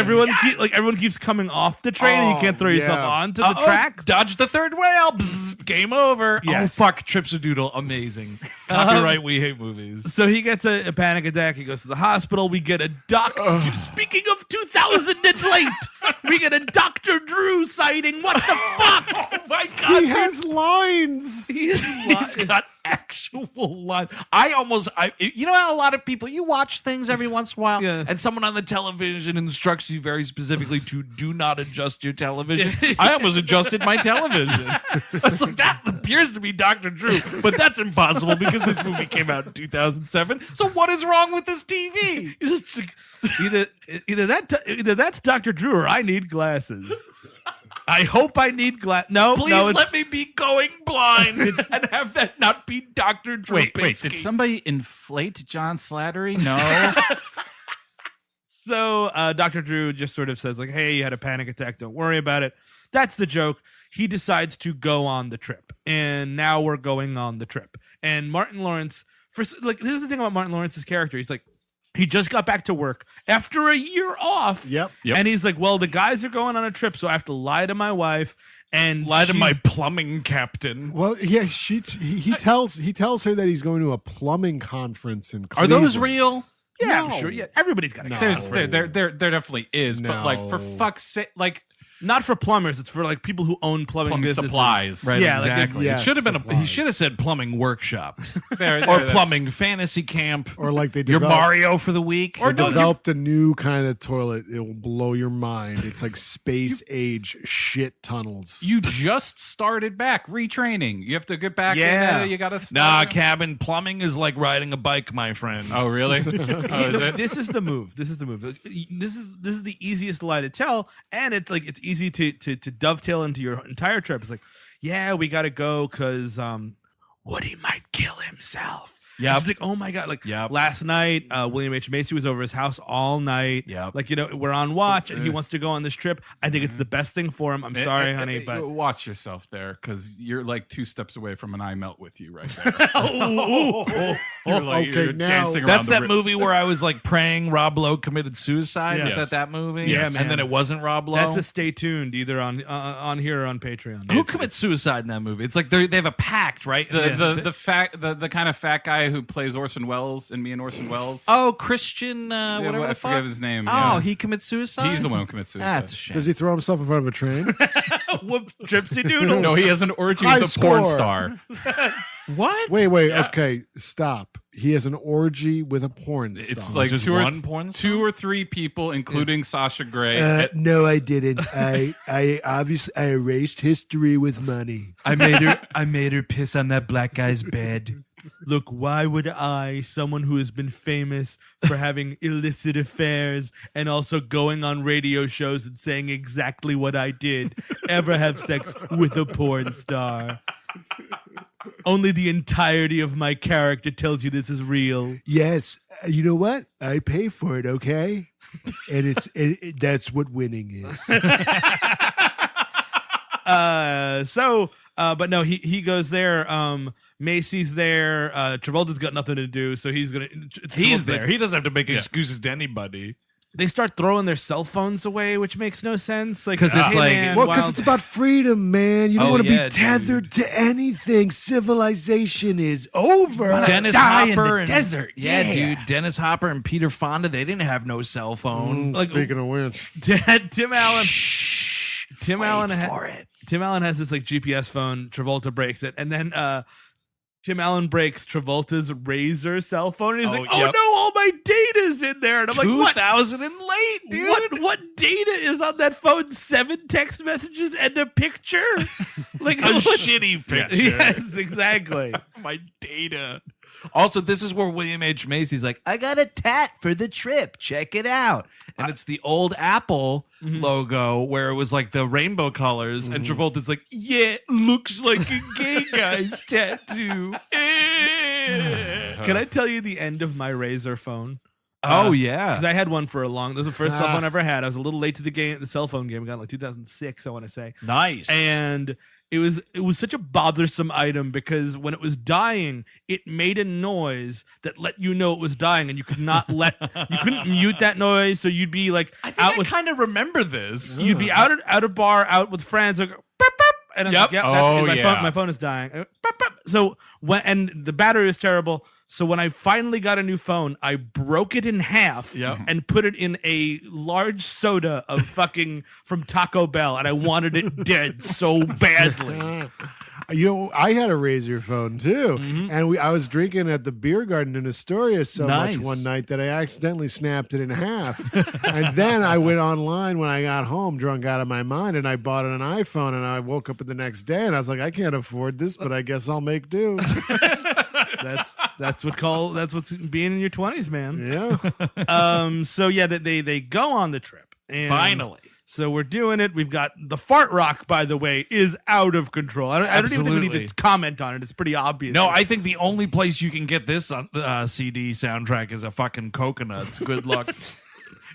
everyone keeps coming off the train and you can't throw yourself yeah. onto the track. Dodge the third whale. Bzz, game over. Yes. Oh, fuck. Tripsidoodle. Amazing. Copyright We Hate Movies. So he gets a panic attack. He goes to the hospital. We get a doctor. Speaking of 2000 and late, we get a Dr. Drew sighting. What the fuck? Oh, my God. He has lines. He's got actual lines. You know how a lot of people, you watch things every once in a while, Yeah. and someone on the television instructs you very specifically to do not adjust your television. I almost adjusted my television. It's like, that appears to be Dr. Drew, but that's impossible because this movie came out in 2007. So what is wrong with this TV? It's just like, either that's Dr. Drew or I need glasses. I hope I need No, Please no, let me be going blind and have that not be Dr. Drew. Wait, did somebody inflate John Slattery? No. So Dr. Drew just sort of says like, "Hey, you had a panic attack. Don't worry about it." That's the joke. He decides to go on the trip, and now we're going on the trip. And Martin Lawrence, this is the thing about Martin Lawrence's character. He's like, he just got back to work after a year off. Yep. And he's like, well, the guys are going on a trip, so I have to lie to my wife and Lie to my plumbing captain. Well, yeah, he tells her that he's going to a plumbing conference in Are those Cleveland. real? Yeah, No. I'm sure. Yeah, everybody's got a No. conference. There definitely is, but like for No. fuck's sake, like Not for plumbers. It's for like people who own plumbing businesses. supplies. Right, Yeah, exactly. yes, it should have been he supplies. should have said plumbing workshop There, or that's- plumbing fantasy camp. Or like they Your developed, Mario for the week. they developed a new kind of toilet. It will blow your mind. It's like space age shit tunnels. You just started back retraining. You have to get back. Yeah. You got to. Nah, cabin plumbing is like riding a bike, my friend. Oh, really? Oh, is it? This is the move. This is the move. This is the easiest lie to tell, and it's like it's easy to dovetail into your entire trip. It's like, yeah, we got to go because Woody might kill himself. Yep. It's like, oh my god! Like Yep. last night, William H. Macy was over his house all night. Yep. Like we're on watch, and he wants to go on this trip. I think it's the best thing for him. I'm sorry, honey, but watch yourself there because you're like 2 steps away from an eye melt with you right there. You're like Okay, you're now- dancing around That's the that ri- movie where I was like praying Rob Lowe committed suicide. Yes. Is that movie? Yeah, And man. then it wasn't Rob Lowe. that's a stay tuned either on here or on Patreon. Who commits suicide in that movie? It's like they have a pact, right? The kind of fat guy who plays Orson Welles in Me and Orson Welles. Oh, Christian, whatever I the forget fuck. his name. Oh, yeah. he commits suicide. He's the one who commits suicide. That's a shame. Does he throw himself in front of a train? Whoop, Gypsy Doodle. No, he has an orgy High with a porn score. star. What? Wait, Yeah. okay, stop. He has an orgy with a porn star. It's like Just one porn star? 2 or 3 people, including Sasha Grey. no, I didn't. I obviously I erased history with money. I made her piss on that black guy's bed. Look, why would I, someone who has been famous for having illicit affairs and also going on radio shows and saying exactly what I did, ever have sex with a porn star? Only the entirety of my character tells you this is real. Yes, you know what? I pay for it, okay? And that's what winning is. But no, he goes there. Macy's there. Travolta's got nothing to do, so he's gonna. He's there. He doesn't have to make excuses to anybody. They start throwing their cell phones away, which makes no sense. Like, 'Cause it's hey, like- man, Well, because Wild- it's about freedom, man. You don't Oh, want to yeah, be tethered to anything. Civilization is over. Dennis die in Hopper the and desert. Yeah, Yeah. dude. Dennis Hopper and Peter Fonda. They didn't have no cell phone. like- Speaking of which, Tim Allen. Tim Wait Allen for it. Tim Allen has this like GPS phone. Travolta breaks it, and then Tim Allen breaks Travolta's Razor cell phone, and he's Oh, like, "Oh yep. no, all my data's in there." And I'm like, "What? 2000 and late, dude. What data is on that phone? 7 text messages and a picture? Like A what- shitty picture. Yes, exactly. My data. Also, this is where William H. Macy's like, I got a tat for the trip. Check it out. And it's the old Apple logo where it was like the rainbow colors. And Travolta's like, yeah, looks like a gay guy's tattoo. Can I tell you the end of my Razor phone? Oh, yeah. Because I had one for a long. This was the first cell phone I ever had. I was a little late to the cell phone game. I got it in like 2006, I want to say. Nice. And it was such a bothersome item because when it was dying, it made a noise that let you know it was dying, and you could not you couldn't mute that noise, so you'd be like I think out I with kind of remember this. you'd be out at a bar, out with friends, like burp, burp, and I was Yep. like, Oh, my yeah. phone. My phone is dying. Burp, burp. So and the battery was terrible. So when I finally got a new phone, I broke it in half Yep. and put it in a large soda of fucking from Taco Bell, and I wanted it dead so badly. you know, I had a Razor phone too, and I was drinking at the beer garden in Astoria so Nice. much one night that I accidentally snapped it in half. And then I went online when I got home, drunk out of my mind, and I bought an iPhone. And I woke up the next day, and I was like, I can't afford this, but I guess I'll make do. That's what's being in your 20s, man. Yeah. So yeah, they go on the trip. And Finally. So we're doing it. We've got the fart rock, by the way, is out of control. I don't even think we need Absolutely. to comment on it. It's pretty obvious. No, I think the only place you can get this CD soundtrack is a fucking Coconuts. Good luck. it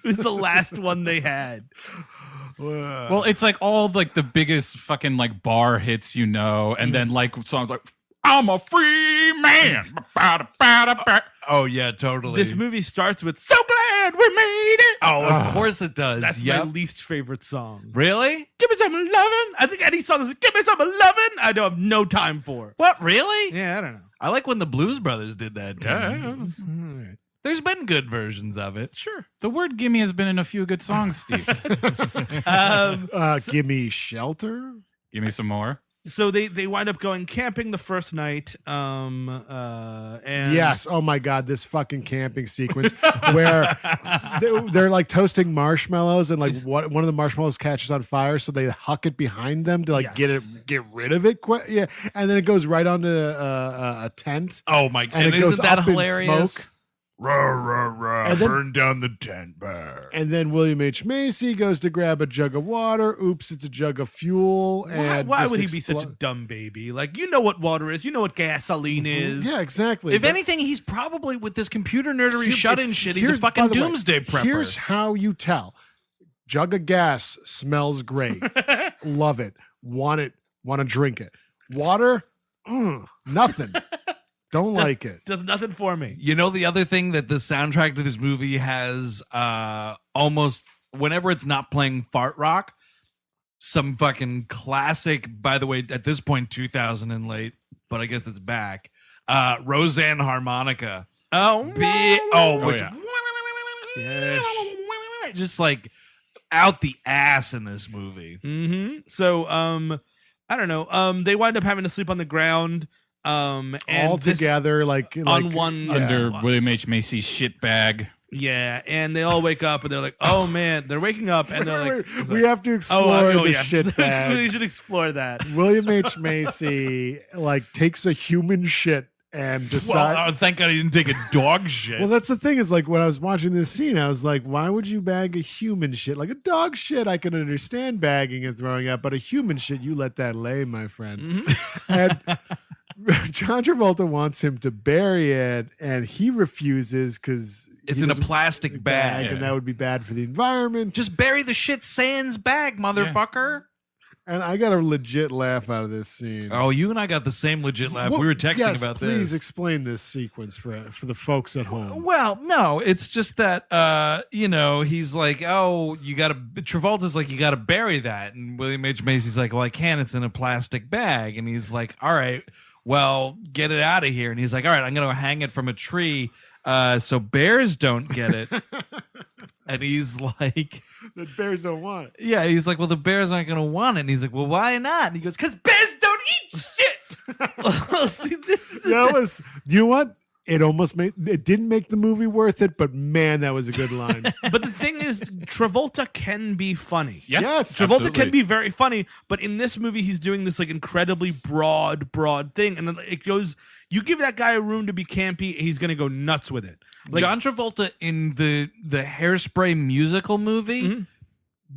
was the last one they had. Well, it's like all like the biggest fucking like bar hits, and then like songs like "I'm a free man." Oh, yeah, totally. This movie starts with "So glad we made it." Oh, of course it does. That's Yep. my least favorite song. Really? Give me some lovin'. I think any song is "Give me some lovin'." I don't have no time for. What, really? Yeah, I don't know. I like when the Blues Brothers did that. Too. There's been good versions of it. Sure. The word "gimme" has been in a few good songs, Steve. Give me shelter. Give me some more. So they wind up going camping the first night. And Yes. Oh my God, this fucking camping sequence where they're like toasting marshmallows and like one of the marshmallows catches on fire, so they huck it behind them to like get rid of it. Yeah, and then it goes right onto a tent. Oh my God! And it goes Isn't that up in hilarious? smoke. And then, burn down the tent bar. And then William H. Macy goes to grab a jug of water. Oops, it's a jug of fuel. And why would he be such a dumb baby? Like, you know what water is. You know what gasoline is. Yeah, exactly. If anything, he's probably with this computer nerdery shut-in shit. He's a fucking doomsday prepper. Here's how you tell. Jug of gas smells great. Love it. Want to drink it. Water? Nothing. Don't like it. Does nothing for me. You know, the other thing that the soundtrack to this movie has almost whenever it's not playing fart rock, some fucking classic, by the way, at this point 2000 and late, but I guess it's back. Roseanne harmonica. Just like out the ass in this movie. Mm-hmm. So I don't know. They wind up having to sleep on the ground. And all together, like on one under William H. Macy's shit bag. Yeah, and they all wake up and they're like, "Oh man!" They're waking up and they're like, "We have to explore the shit bag." We should explore that. William H. Macy like takes a human shit and decides. Well, thank God he didn't take a dog shit. Well, that's the thing is like when I was watching this scene, I was like, "Why would you bag a human shit? Like a dog shit, I can understand bagging and throwing out, but a human shit, you let that lay, my friend." Mm-hmm. And John Travolta wants him to bury it, and he refuses because it's in a plastic bag, and that would be bad for the environment. Just bury the shit sans bag, motherfucker. And I got a legit laugh out of this scene. Oh, you and I got the same legit laugh. We were texting about this. Please explain this sequence for the folks at home. Well, no, it's just that he's like, oh, Travolta's like, you got to bury that, and William H. Macy's like, well, I can't. It's in a plastic bag, and he's like, all right. Well, get it out of here. And he's like, all right, I'm going to hang it from a tree so bears don't get it. And he's like... The bears don't want it. Yeah, he's like, well, the bears aren't going to want it. And he's like, well, why not? And he goes, because bears don't eat shit. See, you know what? It didn't make the movie worth it, but man, that was a good line. But the thing is, Travolta can be funny. Yes, Travolta absolutely. can be very funny, but in this movie, he's doing this like incredibly broad thing, and then it goes. You give that guy a room to be campy, he's gonna go nuts with it. Like, John Travolta in the Hairspray musical movie,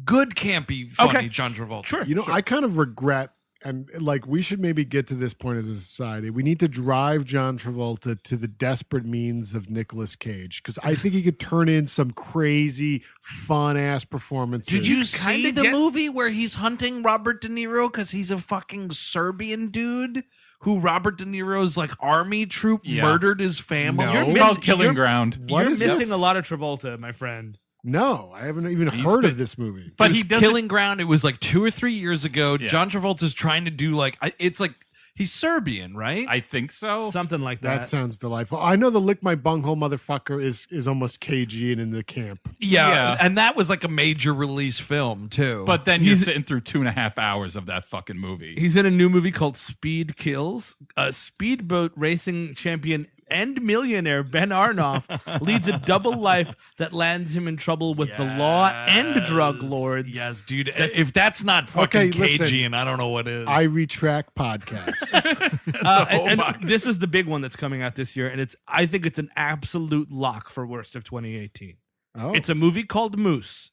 good campy, funny John Travolta. Sure. You know, I kind of regret. And like we should maybe get to this point as a society. We need to drive John Travolta to the desperate means of Nicolas Cage because I think he could turn in some crazy, fun ass performances. Did you see the movie where he's hunting Robert De Niro because he's a fucking Serbian dude who Robert De Niro's like army troop murdered his family? No. It's called Killing Ground. You're missing a lot of Travolta, my friend. No, I haven't even heard of this movie. But he Killing Ground. It was like 2 or 3 years ago. Yeah. John Travolta's trying to do like it's like he's Serbian, right? I think so. Something like that. That sounds delightful. I know the lick my bunghole motherfucker is almost cagey and in the camp. Yeah, and that was like a major release film too. But then you're sitting through 2.5 hours of that fucking movie. He's in a new movie called Speed Kills. A speedboat racing champion and millionaire Ben Arnoff leads a double life that lands him in trouble with the law and drug lords. Yes, dude. If that's not fucking cagey, listen, and I don't know what is. I retract podcast. And this is the big one that's coming out this year, and I think it's an absolute lock for worst of 2018. Oh. It's a movie called Moose.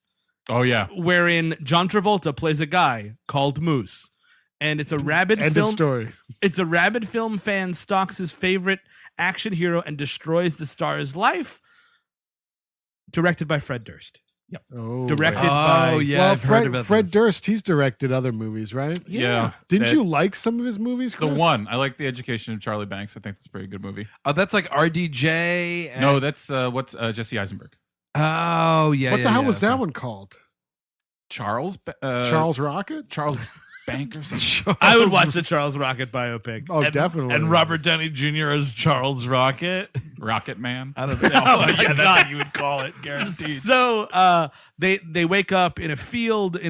Oh yeah, wherein John Travolta plays a guy called Moose. And it's a rabid End film. Of story. It's a rabid film fan stalks his favorite action hero and destroys the star's life. Directed by Fred Durst. Yep. Oh, Directed right. by yeah, well, I've heard about Fred this. Durst. He's directed other movies, right? Yeah. Didn't you like some of his movies? The Chris? one I like, The Education of Charlie Banks. I think that's a pretty good movie. Oh, that's like RDJ. And... No, that's Jesse Eisenberg. Oh yeah. What the hell was that one called? Charles Charles Rocket. Charles. bank or something. I would watch the Charles Rocket biopic. Oh, definitely. And Robert Downey Jr. as Charles Rocket. Rocket Man. I don't know. Yeah, that's what you would call it, guaranteed. So they wake up in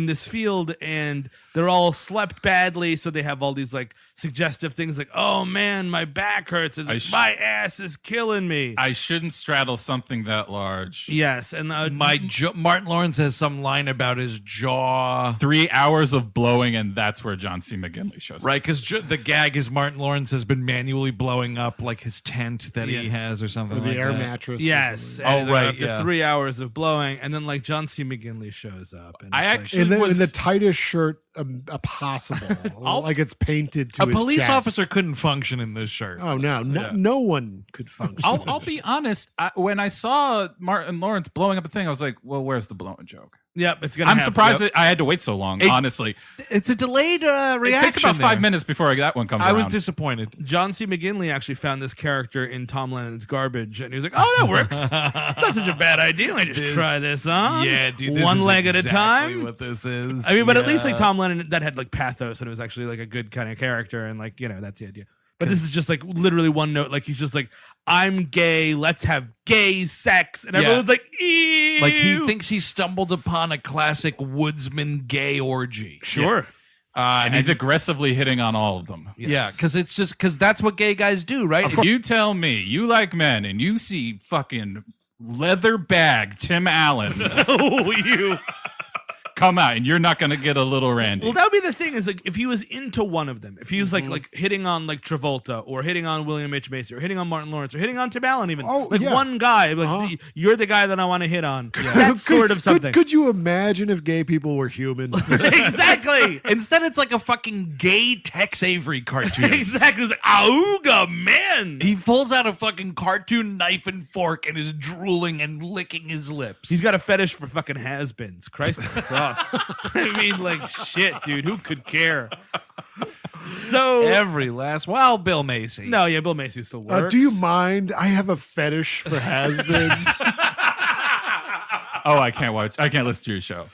this field, and they're all slept badly. So they have all these like suggestive things like, "Oh man, my back hurts. My ass is killing me." I shouldn't straddle something that large. Yes, and Martin Lawrence has some line about his jaw. 3 hours of blowing, and that's where John C. McGinley shows up. Right, because the gag is Martin Lawrence has been manually blowing up like his tent that he has or something Or the like air that. mattress. yes, Oh, and right, after yeah. 3 hours of blowing, and then like John C. McGinley shows up. And I it's like- actually In the tightest shirt possible. Like it's painted to A his police chest. officer couldn't function in this shirt. Oh, no one could function. I'll be honest. When I saw Martin Lawrence blowing up a thing, I was like, "Well, where's the blowing joke?" Yep, it's gonna. I'm happen. surprised Yep. that I had to wait so long. honestly, It's a delayed it reaction. takes about 5 there. minutes before that one comes I was around. disappointed. John C. McGinley actually found this character in Tom Lennon's Garbage, and he was like, "Oh, that works. It's not such a bad idea. Let me just try this on. Yeah, dude. This one is leg at a exactly time." What this is. I mean, but at least like Yeah. Tom Lennon, that had like pathos, and it was actually like a good kind of character, and like that's the idea. But this is just like literally one note. Like he's just like, "I'm gay. Let's have gay sex," and everyone's like, "Ew." Like he thinks he stumbled upon a classic woodsman gay orgy. sure. and he's aggressively hitting on all of them. Yeah, because that's what gay guys do, right? If you tell me you like men and you see fucking leather bag Tim Allen Oh, you. come out, and you're not going to get a little Randy. Well, that would be the thing is like if he was into one of them, if he was like hitting on like Travolta or hitting on William H. Macy or hitting on Martin Lawrence or hitting on Tim Allen even, Oh, like yeah. one guy, like you're the guy that I want to hit on. That's sort of something. Could you imagine if gay people were human? Exactly. Instead, it's like a fucking gay Tex Avery cartoon. Exactly. It's like, "Auga, man." He pulls out a fucking cartoon knife and fork and is drooling and licking his lips. He's got a fetish for fucking has-beens. Christ on the cross. I mean, like, shit, dude. Who could care? So, every last. Well, Bill Macy. no, yeah, Bill Macy still works. Do you mind? I have a fetish for has-beens. Oh, I can't listen to your show.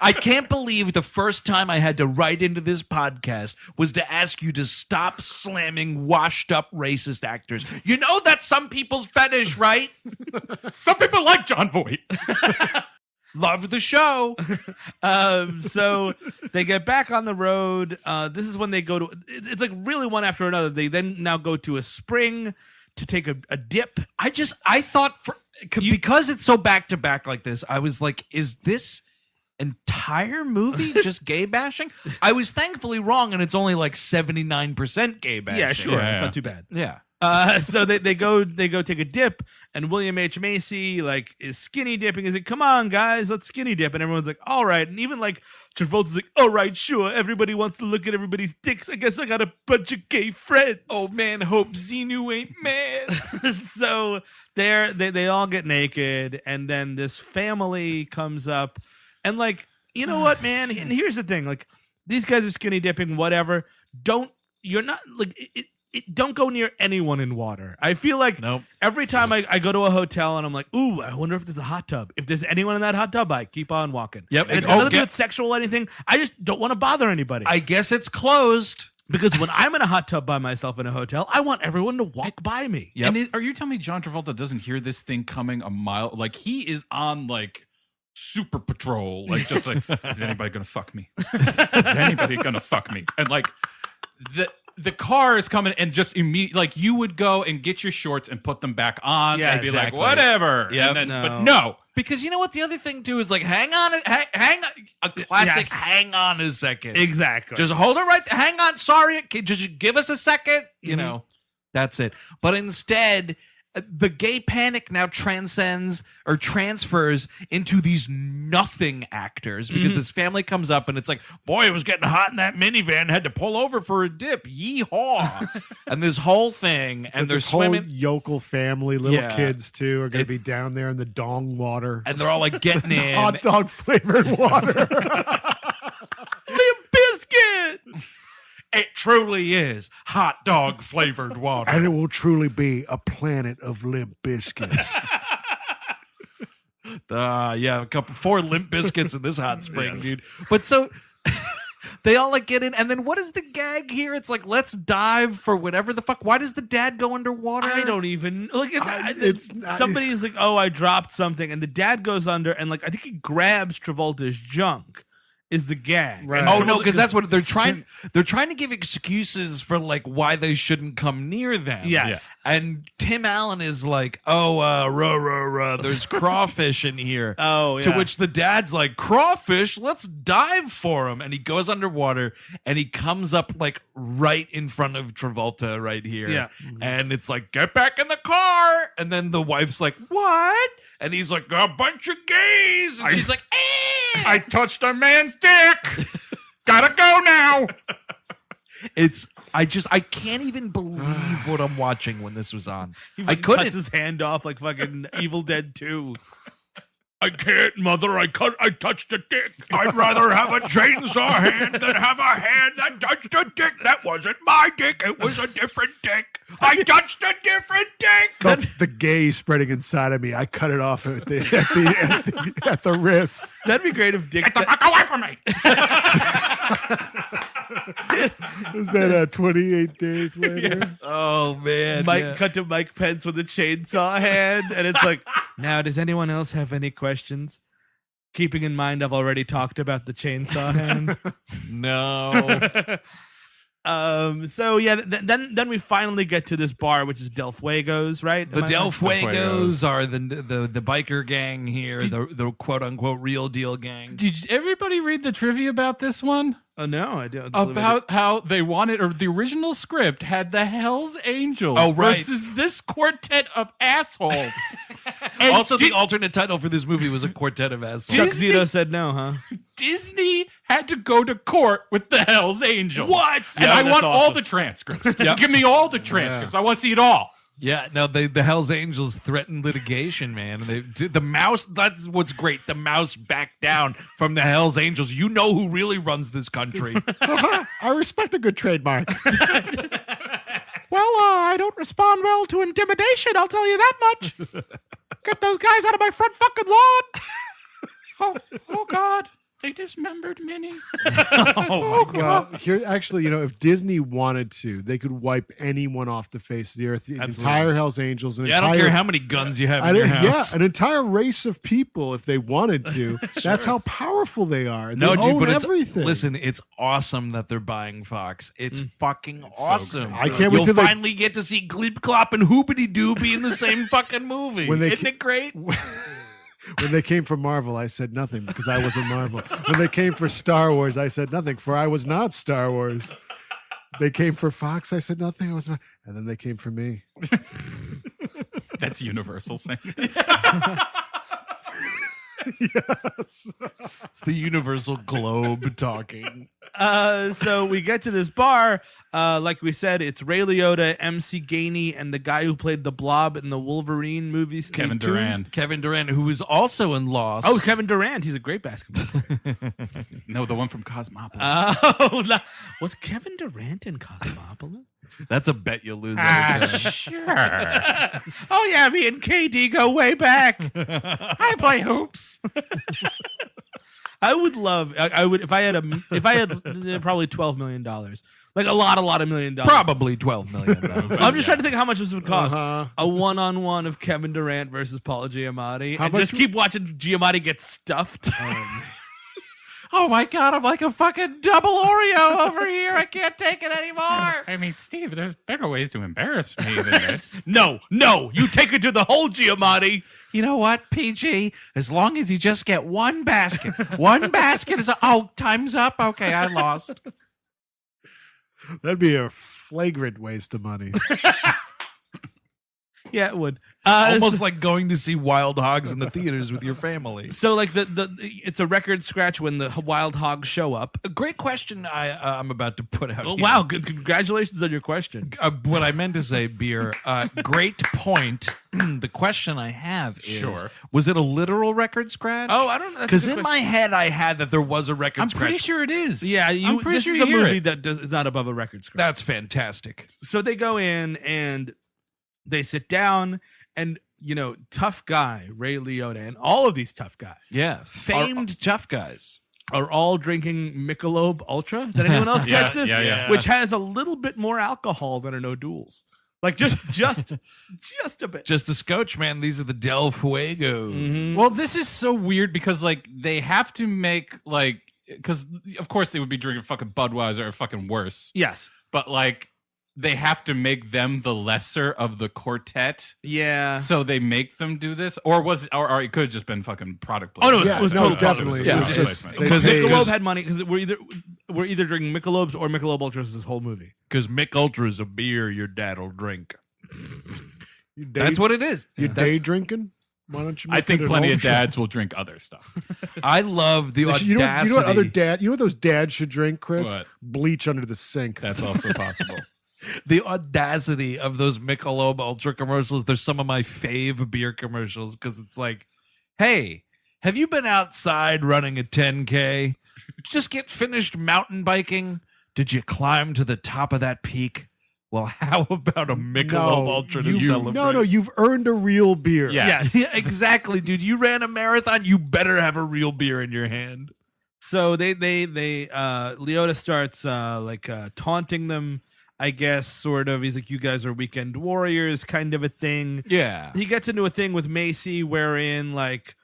I can't believe the first time I had to write into this podcast was to ask you to stop slamming washed up racist actors. You know that's some people's fetish, right? Some people like John Voight. Love the show. So they get back on the road. This is when they go to. It's like really one after another. They then now go to a spring to take a dip. I thought because it's so back to back like this, I was like, is this entire movie just gay bashing? I was thankfully wrong, and it's only like 79% gay bashing. Yeah, sure, Yeah. it's not too bad. Yeah. So they go take a dip, and William H. Macy like is skinny dipping. He's like, "Come on, guys, let's skinny dip," and everyone's like, "All right," and even like Travolta's like, "All right, sure." Everybody wants to look at everybody's dicks. I guess I got a bunch of gay friends. Oh man, hope Xenu ain't mad. So they all get naked, and then this family comes up, and like, you know what, man? And here's the thing: like, these guys are skinny dipping, whatever. Don't go near anyone in water. I feel like Nope. every time I go to a hotel and I'm like, "Ooh, I wonder if there's a hot tub." If there's anyone in that hot tub, I keep on walking. Yep. And it's Oh, nothing to do get- with sexual or anything. I just don't want to bother anybody. I guess it's closed. Because when I'm in a hot tub by myself in a hotel, I want everyone to walk by me. Yep. And are you telling me John Travolta doesn't hear this thing coming a mile? Like he is on like super patrol, like just like, is anybody gonna fuck me? Is anybody gonna fuck me? And like the car is coming, and just immediately, like you would go and get your shorts and put them back on, Yeah, and be exactly. like, whatever. Yep. And then, No. But no. Because you know what? The other thing too is like, hang on, a classic. Yes. Hang on a second. Exactly. Just hold it right. Hang on. Sorry. Just give us a second. You know, that's it. But instead, the gay panic now transcends or transfers into these nothing actors because this family comes up and it's like, boy, it was getting hot in that minivan. Had to pull over for a dip. Yeehaw. And this whole thing, and they're this whole swimming. yokel family, little Yeah. kids too, are going to be It's- down there in the dong water. And they're all like getting in. Hot dog flavored water. Limp Biscuit. It truly is hot dog flavored water. And it will truly be a planet of limp biscuits. Yeah, 4 Limp Biscuits in this hot spring, dude. But so They all like get in, and then what is the gag here? It's like, let's dive for whatever the fuck. Why does the dad go underwater? I don't even look. It's not- Somebody's like, "Oh, I dropped something," and the dad goes under, and like I think he grabs Travolta's junk. Is the gag? Right. And Oh no, Travolta- because that's what they're trying. They're trying to give excuses for like why they shouldn't come near them. Yes. Yeah. And Tim Allen is like, "Oh, there's crawfish in here." Oh, yeah. To which the dad's like, "Crawfish, let's dive for him." And he goes underwater and he comes up like right in front of Travolta right here. Yeah. And it's like, "Get back in the car." And then the wife's like, "What?" And he's like, "A bunch of gays." And she's like, "Eh." I touched a man's dick. Gotta go now. I can't even believe what I'm watching when this was on. He I fucking couldn't. cuts his hand off like fucking Evil Dead 2. I can't, mother. I touched a dick. I'd rather have a chainsaw hand than have a hand that touched a dick. That wasn't my dick. It was a different dick. I touched a different dick. Felt the gay spreading inside of me. I cut it off at the wrist. That'd be great if Dick. Get the fuck away from me. Was that 28 days later? Oh man, Mike cut to Mike Pence with a chainsaw hand, and it's like, now, does anyone else have any questions? Keeping in mind, I've already talked about the chainsaw hand. No. So yeah, then we finally get to this bar, which is Del Fuegos, right? The Am I Del right? Fuegos are the biker gang here, the quote unquote real deal gang. Did everybody read the trivia about this one? Oh no, I don't. About how they wanted, or the original script had the Hell's Angels Oh, right. versus this quartet of assholes. Also, the alternate title for this movie was A Quartet of Assholes. Chuck Zito said no, huh? Disney had to go to court with the Hell's Angels. What? And Yeah, I that's want all awesome. the transcripts. Give me all the transcripts. I want to see it all. Yeah, no, the Hell's Angels threatened litigation, man. The mouse, that's what's great. The mouse backed down from the Hell's Angels. You know who really runs this country. I respect a good trademark. Well, I don't respond well to intimidation. I'll tell you that much. Get those guys out of my front fucking lawn. Oh God. They dismembered Minnie. Well, here, actually, if Disney wanted to, they could wipe anyone off the face of the earth. The entire Hell's Angels. Yeah, I don't care how many guns you have in your Yeah, house. an entire race of people, if they wanted to. That's how powerful they are. They No, own dude, but everything. listen, it's awesome that they're buying Fox. It's fucking awesome. I can't wait You'll till they- finally get to see Gleep Clop and Hoobity Doo be in the same fucking movie. Isn't it great? When they came for Marvel, I said nothing because I wasn't Marvel. When they came for Star Wars, I said nothing, for I was not Star Wars. They came for Fox, I said nothing, I was not. And then they came for me. That's Universal saying. Yes. It's the Universal Globe talking. So we get to this bar. Like we said, it's Ray Liotta, MC Gainey, and the guy who played the Blob in the Wolverine movies, Kevin Steve Toon. Durand. Kevin Durand, who was also in Lost. Oh, Kevin Durand. He's a great basketball player. No, the one from Cosmopolis. Was Kevin Durant in Cosmopolis? That's a bet you'll lose. every time. Sure. Oh yeah, me and KD go way back. I play hoops. I would love. I would if I had probably $12 million, like a lot of $1 million. Probably $12 million. I'm just trying to think how much this would cost. Uh-huh. A one-on-one of Kevin Durant versus Paul Giamatti, How and much just keep watching Giamatti get stuffed. Oh my God, I'm like a fucking double Oreo over here. I can't take it anymore. I mean, Steve, there's better ways to embarrass me than this. No, you take it to the whole Giamatti. You know what, PG? As long as you just get one basket. One basket is time's up. Okay, I lost. That'd be a flagrant waste of money. Yeah, it would. Almost like going to see Wild Hogs in the theaters with your family. So like it's a record scratch when the Wild Hogs show up. A great question I'm about to put out. Oh, here. wow, congratulations on your question. What I meant to say, Beer, great point. The question I have is, Sure. was it a literal record scratch? Oh, I don't know. Because in my head, I had that there was a record I'm scratch. pretty sure it is. Yeah, I'm pretty this sure is you a hear movie it. that is not above a record scratch. That's fantastic. So they go in and they sit down, and tough guy Ray Liotta and all of these tough guys Yeah, famed tough guys. are all drinking Michelob Ultra. Did anyone else catch this? Yeah. Which has a little bit more alcohol than a No Duels. Like just a bit. Just a scotch, man. These are the Del Fuego. Well, this is so weird because like they have to make like because of course they would be drinking fucking Budweiser or fucking worse. Yes. But like they have to make them the lesser of the quartet. Yeah. So they make them do this, or it could have just been fucking product Oh placement. no, it was total definitely. Yeah, It was it just, was. they Because paid- Michelob had money because we're either drinking Michelobs or Michelob Ultras this whole movie. Because Mick Ultra is a beer your dad'll drink. You day- That's what it is. You day drinking? Why don't you? I make think it an plenty of ultra? dads will drink other stuff. I love the audacity. You know what other dad? You know what those dads should drink, Chris? What? Bleach under the sink. That's also possible. The audacity of those Michelob Ultra commercials. They're some of my fave beer commercials because it's like, hey, have you been outside running a 10K? Just get finished mountain biking? Did you climb to the top of that peak? Well, how about a Michelob Ultra to celebrate? No, you've earned a real beer. Yeah. Yeah, exactly, dude. You ran a marathon. You better have a real beer in your hand. So they Liotta starts taunting them, I guess, sort of. He's like, you guys are weekend warriors, kind of a thing. Yeah. He gets into a thing with Macy wherein like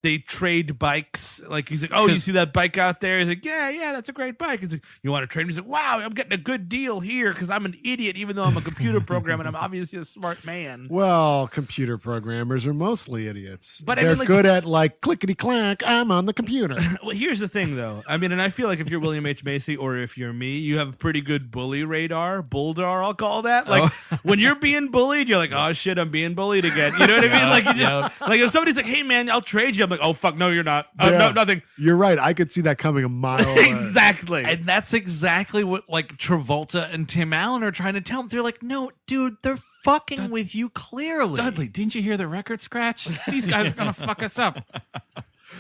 they trade bikes. Like he's like, oh, you see that bike out there? He's like, yeah, that's a great bike. He's like, you want to trade? He's like, wow, I'm getting a good deal here because I'm an idiot, even though I'm a computer programmer and I'm obviously a smart man. Well, computer programmers are mostly idiots. But I they're mean, like- good at like clickety clack. I'm on the computer. Well, here's the thing, though. I mean, and I feel like if you're William H. Macy or if you're me, you have a pretty good bully radar, bulldar, I'll call that. Like when you're being bullied, you're like, oh shit, I'm being bullied again. You know what I mean? Like, you just, like if somebody's like, hey man, I'll trade you. I'm like, oh fuck, no, you're not. Yeah. No, nothing. You're right. I could see that coming a mile away. Exactly. And that's exactly what like Travolta and Tim Allen are trying to tell him. They're like, no, dude, they're fucking with you clearly. Dudley, didn't you hear the record scratch? These guys are gonna fuck us up.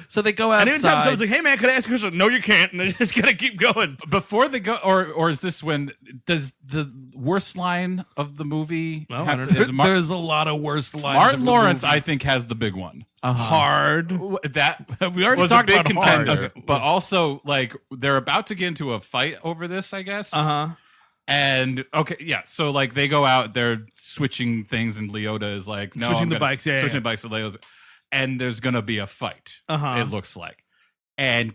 So they go And anytime outside. someone's like, hey man, can I ask you a question? No, you can't. And they just gotta keep going. Before they go, or is this when does the worst line of the movie? Well, I have- don't know. is Mar- There's a lot of worst lines. Martin of the Lawrence, movie. I think, has the big one. Hard. That We already was talked a big about Hard. contender, but also like they're about to get into a fight over this, I guess. Uh-huh. And okay, yeah. So like they go out, they're switching things, and Liotta is like, no, Switching I'm the gonna- bikes, yeah, switching yeah. the bikes. To Liotta's, and there's gonna be a fight. Uh-huh. It looks like, and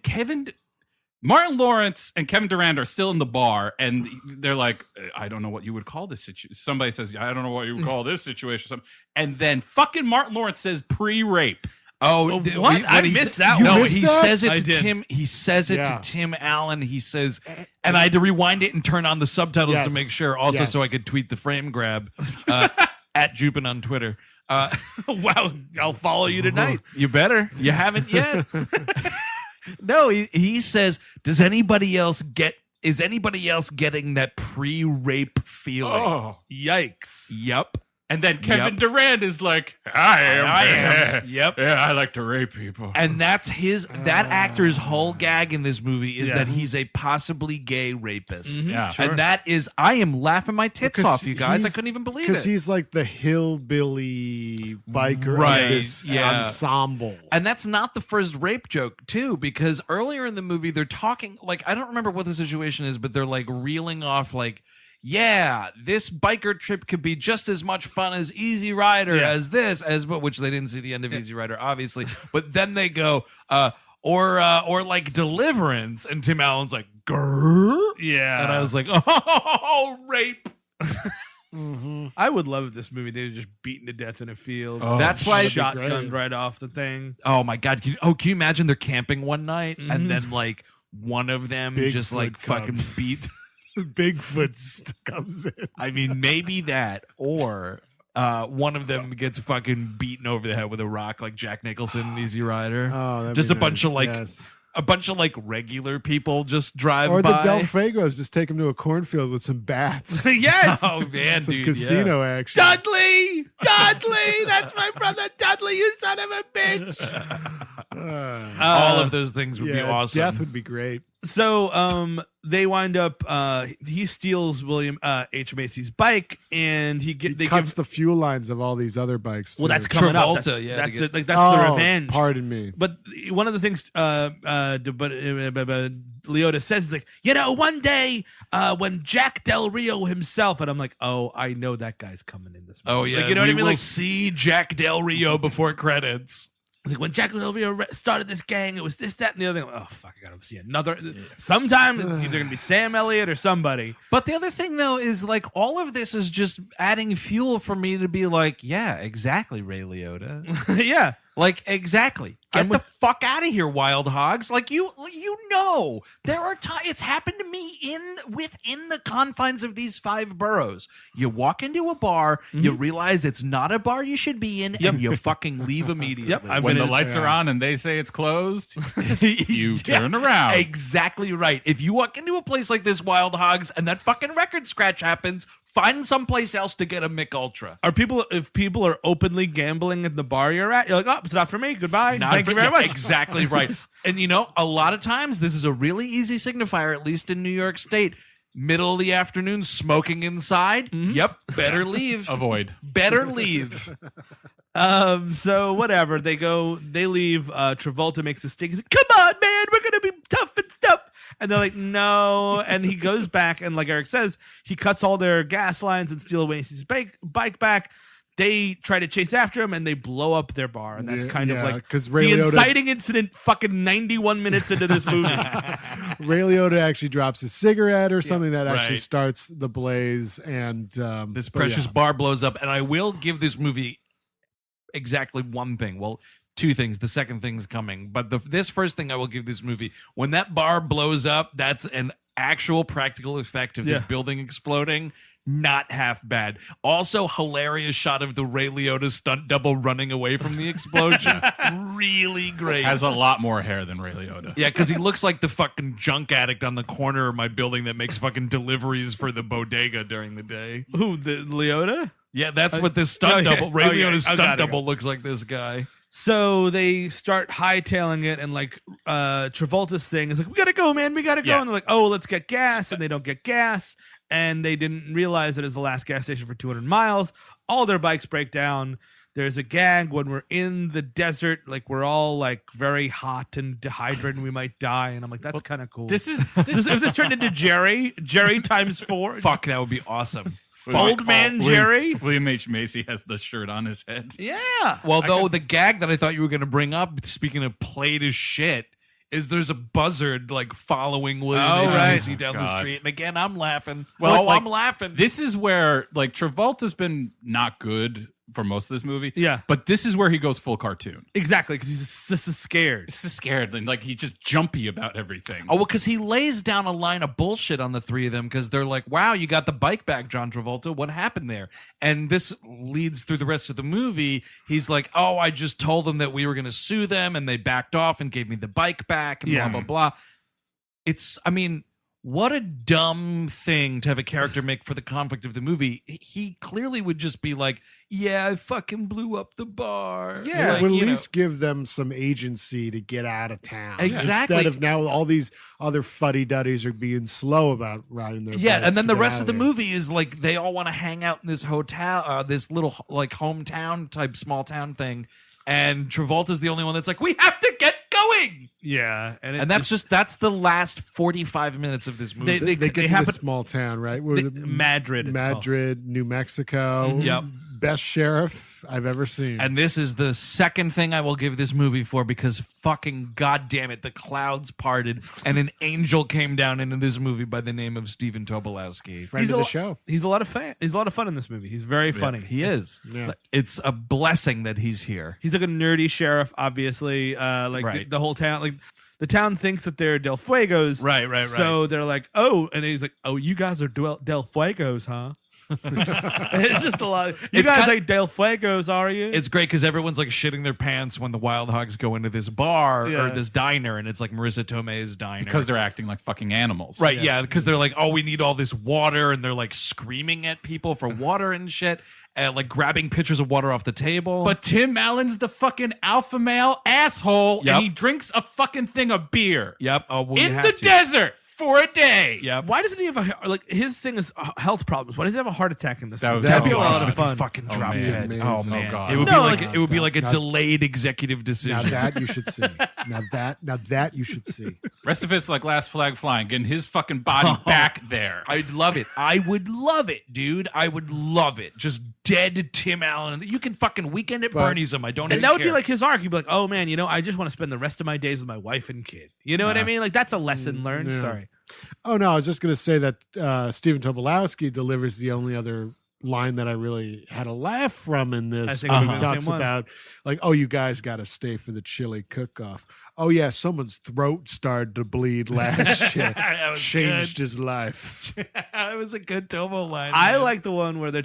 Martin Lawrence and Kevin Durand are still in the bar, and they're like, I don't know what you would call this situation. Somebody says, I don't know what you would call this situation. And then fucking Martin Lawrence says pre-rape. Oh, what? I missed that No, one. missed he that? says it I to did. Tim. He says it Yeah. to Tim Allen. He says, and I had to rewind it and turn on the subtitles Yes. to make sure, also so I Yes. could tweet the frame grab at Jupin on Twitter. Wow, I'll follow you tonight. You better. You haven't yet. No, he says, is anybody else getting that pre-rape feeling? Oh, Yikes. Yep. and then Kevin Yep. Durand is like, I am. Yep. Yeah, I like to rape people. And that's that actor's whole gag in this movie is Yeah. that he's a possibly gay rapist. Yeah. And that is, I am laughing my tits Because off, you guys. I he's- couldn't even believe Because it. he's like the hillbilly biker Right, of this yeah. ensemble. And that's not the first rape joke, too, because earlier in the movie, they're talking, like, I don't remember what the situation is, but they're like reeling off, like, yeah, this biker trip could be just as much fun as Easy Rider as this, which they didn't see the end of Easy Rider, obviously. But then they go, or like Deliverance, and Tim Allen's like, grrr? Yeah. And I was like, oh, rape. I would love if this movie they were just beaten to death in a field. Oh, That's why- shotgunned right off the thing. Oh my God! Can you imagine they're camping one night and then like one of them just Bigfoot like fucking comes. beat? Bigfoot comes in. I mean, maybe that, or one of them gets fucking beaten over the head with a rock, like Jack Nicholson in Easy Rider. Oh, that'd Just be a bunch nice, of like yes. a bunch of like regular people just drive Or by. the Del Fuegos just take him to a cornfield with some bats. Yes. Oh man, Some dude! casino action. Dudley! Dudley! That's my brother Dudley, you son of a bitch! All of those things would be awesome. Death would be great. So they wind up he steals William H. Macy's bike, and they Cuts the fuel lines of all these other bikes. well, too. that's coming up. Travolta, That's, yeah, that's to the, get- like that's the Oh, revenge. Pardon me. But one of the things Liotta says is like, one day when Jack Del Rio himself, and I'm like, oh, I know that guy's coming in this movie. Oh yeah, like, you know what I mean? We'll Like, see Jack Del Rio before credits. it's like when Jack Del Rio started this gang, it was this, that, and the other thing. Oh fuck, I gotta see another. Sometime it's either gonna be Sam Elliott or somebody. But the other thing though is like all of this is just adding fuel for me to be like, yeah, exactly, Ray Liotta. Yeah. Like exactly. Get the fuck out of here, Wild Hogs. Like you know, there are times it's happened to me within the confines of these 5 boroughs. You walk into a bar, you realize it's not a bar you should be in, and you fucking leave immediately. Yep, I've When been the in- lights are on and they say it's closed, you turn Yeah, around. Exactly right. If you walk into a place like this, Wild Hogs, and that fucking record scratch happens, find someplace else to get a Mick Ultra. If people are openly gambling at the bar you're at, you're like, oh, it's not for me. Goodbye. Not Thank for- you very yeah, much. Exactly right. And a lot of times this is a really easy signifier, at least in New York State. Middle of the afternoon, smoking inside. Yep, better leave. Avoid. Better leave. So whatever, they leave. Travolta makes a stick. He's like, "Come on, man, we're gonna be tough and stuff." And they're like, "No." And he goes back, and like Eric says, he cuts all their gas lines and steals Macy's bike back. They try to chase after him, and they blow up their bar. And that's kind of like 'cause the Ray Liotta- inciting incident. Fucking 91 minutes into this movie. Ray Liotta actually drops a cigarette or something that actually right. starts the blaze, and This but precious yeah. bar blows up, and I will give this movie exactly one thing. Well, 2 things. The second thing's coming, but this first thing I will give this movie: when that bar blows up, that's an actual practical effect of this building exploding. Not half bad. Also, hilarious shot of the Ray Liotta stunt double running away from the explosion. Really great. Has a lot more hair than Ray Liotta. Yeah, because he looks like the fucking junk addict on the corner of my building that makes fucking deliveries for the bodega during the day. Who, the Liotta? Yeah, that's what this stunt yeah. double, Ray Oh, yeah. Liotta's Oh, stunt got it, double looks like this guy. So they start hightailing it, and like Travolta's thing is like, "We gotta go, man, we gotta go." Yeah. And they're like, "Oh, let's get gas," and they don't get gas, and they didn't realize that it's the last gas station for 200 miles. All their bikes break down. There's a gag when we're in the desert, like we're all like very hot and dehydrated, and we might die. And I'm like, that's kind of cool. This is If this turned into Jerry times 4. Fuck, that would be awesome. Old man Jerry. William H. Macy has the shirt on his head. Yeah. Well, though, the gag that I thought you were going to bring up, speaking of played as shit, is there's a buzzard like following William Oh, H. right. Macy down the God. street. And again, I'm laughing. Well, like, I'm laughing. This is where like Travolta's been not good for most of this movie. Yeah. But this is where he goes full cartoon. Exactly, because he's just scared. He's just scared and like he's just jumpy about everything. Oh, well, because he lays down a line of bullshit on the 3 of them because they're like, wow, you got the bike back, John Travolta. What happened there? And this leads through the rest of the movie. He's like, oh, I just told them that we were going to sue them and they backed off and gave me the bike back and Yeah. blah, blah, blah. I mean, what a dumb thing to have a character make for the conflict of the movie. He clearly would just be like, yeah, I fucking blew up the bar. Yeah. Like, would at you know. least give them some agency to get out of town. Exactly. Instead of now all these other fuddy-duddies are being slow about riding their Yeah, bikes and then to the get rest out of the there. movie is like they all want to hang out in this hotel, this little like hometown type small town thing, and Travolta's the only one that's like, we have to get going. Yeah, And that's the last 45 minutes of this movie. They get to happen- this small town, right? Where Madrid. It's called. Madrid, New Mexico. Yep. Best sheriff I've ever seen. And this is the second thing I will give this movie for because fucking goddamn it, the clouds parted and an angel came down into this movie by the name of Stephen Tobolowsky. Friend of the show. He's a lot of He's a lot of fun in this movie. He's very funny. He is. Yeah. It's a blessing that he's here. He's like a nerdy sheriff, obviously. Like Right. the whole town, like the town thinks that they're Del Fuegos. Right. So they're like, oh, and he's like, oh, you guys are Del Fuegos, huh? It's just a lot. You It's guys got- like Del Fuegos, are you? It's great because everyone's like shitting their pants when the Wild Hogs go into this bar Yeah. or this diner, and it's like Marisa Tomei's diner. Because they're acting like fucking animals. Right, yeah, because they're like, oh, we need all this water, and they're like screaming at people for water and shit, and like grabbing pitchers of water off the table. But Tim Allen's the fucking alpha male asshole, Yep. and he drinks a fucking thing of beer yep, oh, well, you in have the to. desert for a day. Yep. Why doesn't he have his thing is health problems? Why does he have a heart attack in this? That movie? would- That'd be a Oh, lot awesome. of fun. Fucking Oh, drop man. dead. Amazing. Oh Oh, man, God. it would No, be like like- it would be like a Now- delayed executive decision. Now that you should see. Now that you should see. Rest of it's like Last Flag Flying, getting his fucking body back there. I'd love it. I would love it, dude. I would love it. Just dead Tim Allen. You can fucking Weekend at But- Bernie's him. I don't. And even that would be care. like his arc. He'd be like, "Oh man, I just want to spend the rest of my days with my wife and kid." You know what I mean? Like that's a lesson learned. yeah. Sorry. Oh no, I was just going to say that Stephen Tobolowsky delivers the only other line that I really had a laugh from in I this. think When we're he the same talks one. about like, oh, you guys got to stay for the chili cook-off. Oh yeah, someone's throat started to bleed last year. That was Changed his life. It was a good Tobo line. I man. like the one where they're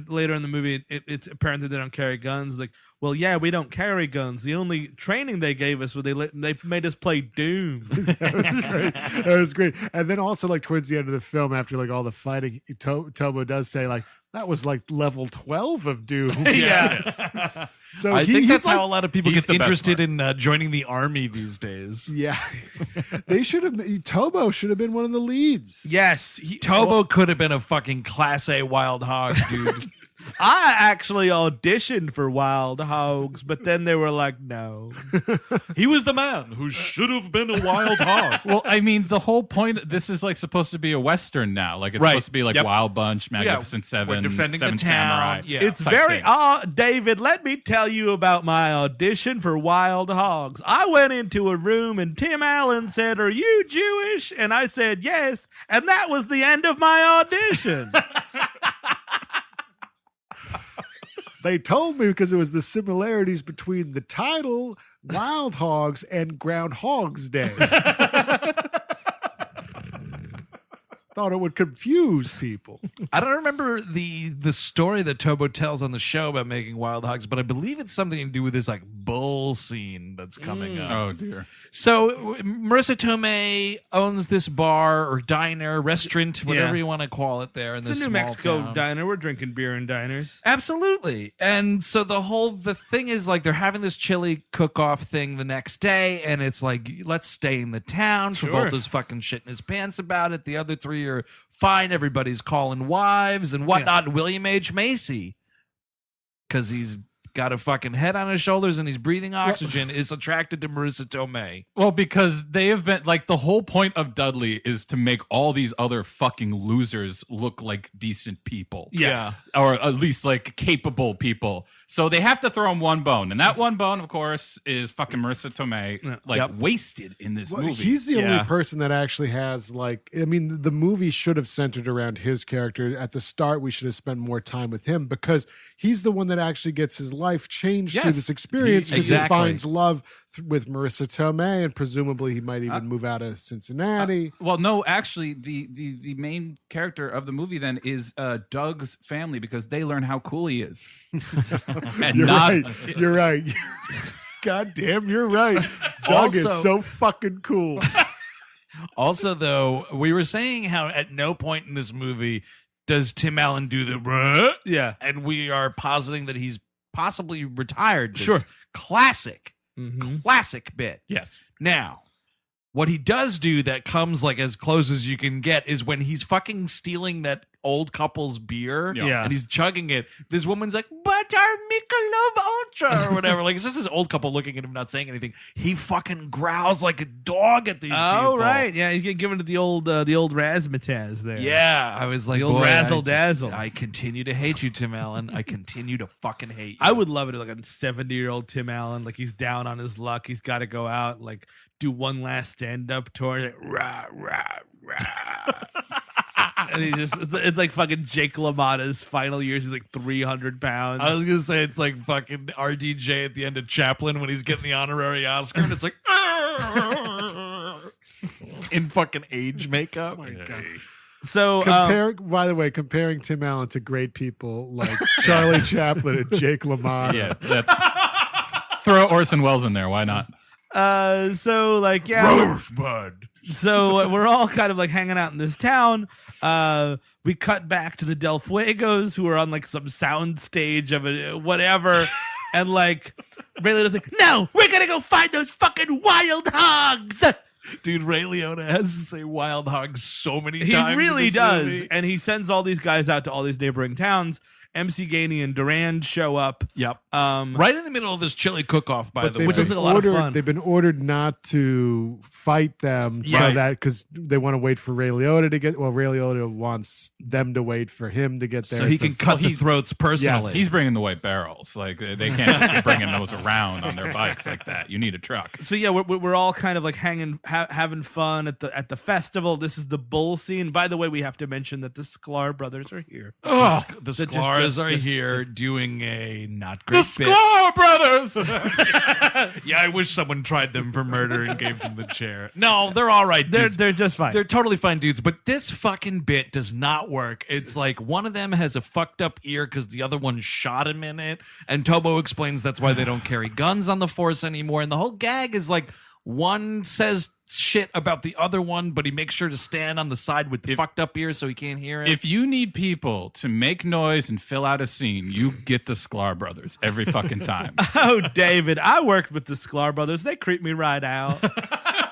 later in the movie. It's apparent that they don't carry guns. Like, well, yeah, we don't carry guns. The only training they gave us was they made us play Doom. That was great. And then also like towards the end of the film, after like all the fighting, Tobo does say like that was like level 12 of Doom. Yeah. So I think he's that's like, how a lot of people he's get the best interested part. in joining the army these days. yeah, they should have. Tobo should have been one of the leads. Yes, Tobo could have been a fucking class A Wild Hog, dude. I actually auditioned for Wild Hogs, but then they were like, no. He was the man who should have been a Wild Hog. Well, I mean, the whole point. This is like supposed to be a Western now. Like it's Right. supposed to be like Yep. Wild Bunch, Magnificent We're Seven, defending Seven the town. Samurai. Yeah. It's type very thing. David, let me tell you about my audition for Wild Hogs. I went into a room and Tim Allen said, "Are you Jewish?" And I said, "Yes." And that was the end of my audition. They told me because it was the similarities between the title Wild Hogs and Groundhog's Day. Thought it would confuse people. I don't remember the story that Tobo tells on the show about making Wild Hogs, but I believe it's something to do with this like bull scene that's coming up. Oh dear. So Marisa Tomei owns this bar or diner, restaurant, whatever Yeah. you want to call it there in It's this a New small Mexico town. diner. We're drinking beer in diners. Absolutely. And so the thing is like they're having this chili cook-off thing the next day, and it's like, let's stay in the town. Sure. Travolta's fucking shitting his pants about it. The other three are fine. Everybody's calling wives and whatnot. And William H. Macy, because he's got a fucking head on his shoulders and he's breathing oxygen, is attracted to Marisa Tomei. Well, because they have been like the whole point of Dudley is to make all these other fucking losers look like decent people. Yeah. Or at least like capable people. So they have to throw him one bone. And that one bone, of course, is fucking Marisa Tomei, like Yep. wasted in this Well, movie. he's the Yeah. only person that actually has like. I mean, the movie should have centered around his character at the start. We should have spent more time with him because he's the one that actually gets his life changed through Yes. this experience because Exactly. he finds love with Marisa Tomei, and presumably he might even move out of Cincinnati. Well, no, actually, the main character of the movie then is Doug's family because they learn how cool he is. And You're not right. You're right. God damn, you're right. Doug is Also- so fucking cool. Also, though, we were saying how at no point in this movie does Tim Allen do the "Bruh," Yeah. and we are positing that he's possibly retired. This Sure. classic bit. Yes. Now, what he does do that comes like as close as you can get is when he's fucking stealing that old couple's beer Yeah. and he's chugging it. This woman's like, but our Michelob Ultra or whatever. Like, it's just this old couple looking at him, not saying anything. He fucking growls like a dog at these Oh, people. right. Yeah, you get given to the old razzmatazz there. Yeah, I was like, The old boy, razzle I just- dazzle. I continue to hate you, Tim Allen. I continue to fucking hate you. I would love it, like a 70-year-old Tim Allen, like he's down on his luck. He's got to go out, like do one last stand-up tour. Like, rah, rah, rah. And he just, it's like fucking Jake LaMotta's final years. He's like 300 pounds. I was gonna say it's like fucking RDJ at the end of Chaplin when he's getting the honorary Oscar, and it's like in fucking age makeup. my God. So By the way, comparing Tim Allen to great people like Charlie Chaplin and Jake LaMotta. Yeah. Throw Orson Welles in there. Why not? So like, Rosebud. So we're all kind of like hanging out in this town. We cut back to the Del Fuegos, who are on like some sound stage of a whatever, and like Ray Liotta's like, "No, we're gonna go find those fucking wild hogs." Dude, Ray Liotta has to say Wild Hogs so many He times. really in this does, movie. and he sends all these guys out to all these neighboring towns. MC Gainey and Durand show up. Yep. Right in the middle of this chili cook-off, by the way. Which is a lot of fun. They've been ordered not to fight them, so Yes. that because they want to wait for Ray Liotta to get. Well, Ray Liotta wants them to wait for him to get there, so he can cut the throats personally. Yes. He's bringing the white barrels. Like they can't just be bringing those around on their bikes like that. You need a truck. So yeah, we're all kind of like having fun at the festival. This is the bull scene. By the way, we have to mention that the Sklar brothers are here. Oh, the Just- Sklars are just- here doing a not great The bit. Sklar brothers. Yeah, I wish someone tried them for murder and gave them the chair. No, they're all right dudes. They're just fine. They're totally fine dudes, but this fucking bit does not work. It's like one of them has a fucked up ear because the other one shot him in it, and Tobo explains that's why they don't carry guns on the force anymore, and the whole gag is like one says shit about the other one, but he makes sure to stand on the side with the fucked up ear so he can't hear it. If you need people to make noise and fill out a scene, you get the Sklar brothers every fucking time. Oh, David, I worked with the Sklar brothers. They creep me right out.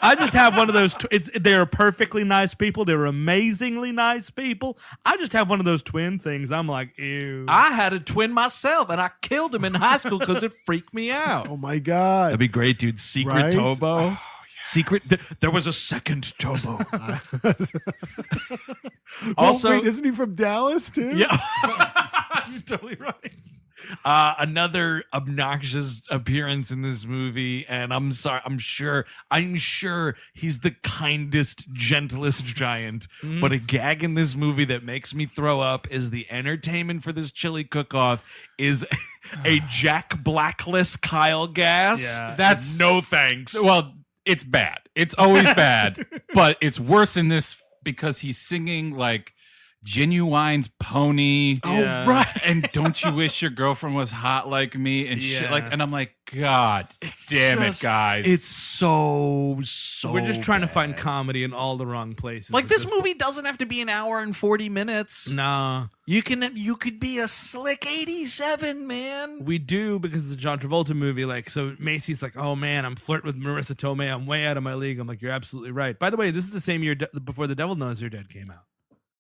I just have one of those. They're perfectly nice people. They're amazingly nice people. I just have one of those twin things. I'm like, ew. I had a twin myself, and I killed him in high school because it freaked me out. Oh my god! That'd be great, dude. Secret Right? Tobo. Secret. There was a second Tobo. Also, wait, isn't he from Dallas too? yeah, you're totally right. Another obnoxious appearance in this movie, and I'm sorry, I'm sure he's the kindest, gentlest giant. But a gag in this movie that makes me throw up is the entertainment for this chili cook-off is a Jack Blackless Kyle Gass. Yeah. That's no thanks. well, it's bad. It's always bad, but it's worse in this because he's singing like Genuine's Pony. Yeah. right. And don't you wish your girlfriend was hot like me and shit Yeah. like, and I'm like, God damn it, guys. It's so We're just trying to bad. find comedy in all the wrong places. Like at this movie doesn't have to be an hour and 40 minutes. Nah. You could be a slick 87, man. We do because it's a John Travolta movie. Like, so Macy's like, oh man, I'm flirting with Marisa Tomei. I'm way out of my league. I'm like, you're absolutely right. By the way, this is the same year before The Devil Knows You're Dead came out.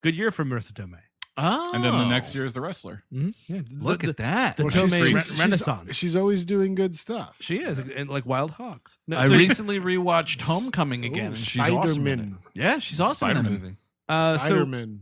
Good year for Marisa Tomei. Oh. and then the next year is The Wrestler. Yeah, Look at that. the Well, Tomei Renaissance. She's always doing good stuff. She is, and like Wild Hogs. No, I so- recently rewatched Homecoming again, and she's awesome in it. Spider-Man. Yeah, she's awesome in that Spider-Man. movie. so Spider-Man.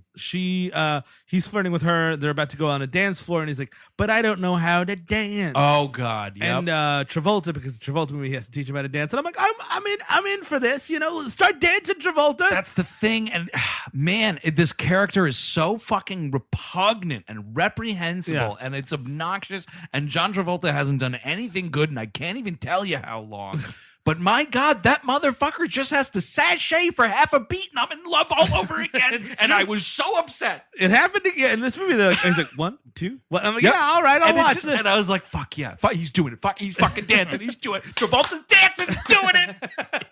he's flirting with her. They're about to go on a dance floor, and he's like, "But I don't know how to dance." Oh God, yep. And Travolta, because the Travolta movie, he has to teach him how to dance. And I'm like, I'm in for this. You know, start dancing, Travolta. That's the thing, and man, this character is so fucking repugnant and reprehensible, Yeah. and it's obnoxious. And John Travolta hasn't done anything good, and I can't even tell you how long. But my God, that motherfucker just has to sashay for half a beat, and I'm in love all over again. And I was so upset. It happened again in this movie. They're like, he's like, 1, 2, 1. I'm like, Yep. yeah, all right, I'll and, watch this. and I was like, fuck yeah. Fuck, he's doing it. Fuck, he's fucking dancing. He's doing it. Travolta's dancing, doing it.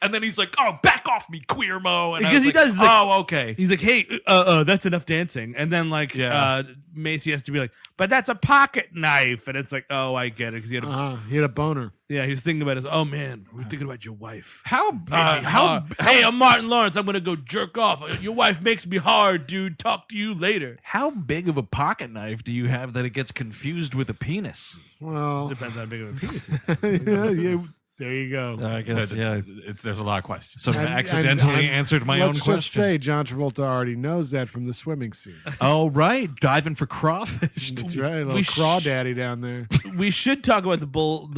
And then he's like, oh, back off me, queer mo. And I Because was he like, does, like- oh, okay. He's like, hey, that's enough dancing. And then like, Yeah. Macy has to be like, but that's a pocket knife. And it's like, oh, I get it. Because he had He had a boner. yeah, he was thinking about his, oh man, we're thinking about your wife. How Hey, I'm Martin Lawrence. I'm going to go jerk off. Your wife makes me hard, dude. Talk to you later. How big of a pocket knife do you have that it gets confused with a penis? Well, Depends on how big of a penis he is. yeah, there you go. I guess, yeah. There's a lot of questions. So I And- accidentally and answered my let's own question. just say John Travolta already knows that from the swimming scene. Oh, right. Diving for crawfish. That's right. A little We crawdaddy down there. We should talk about the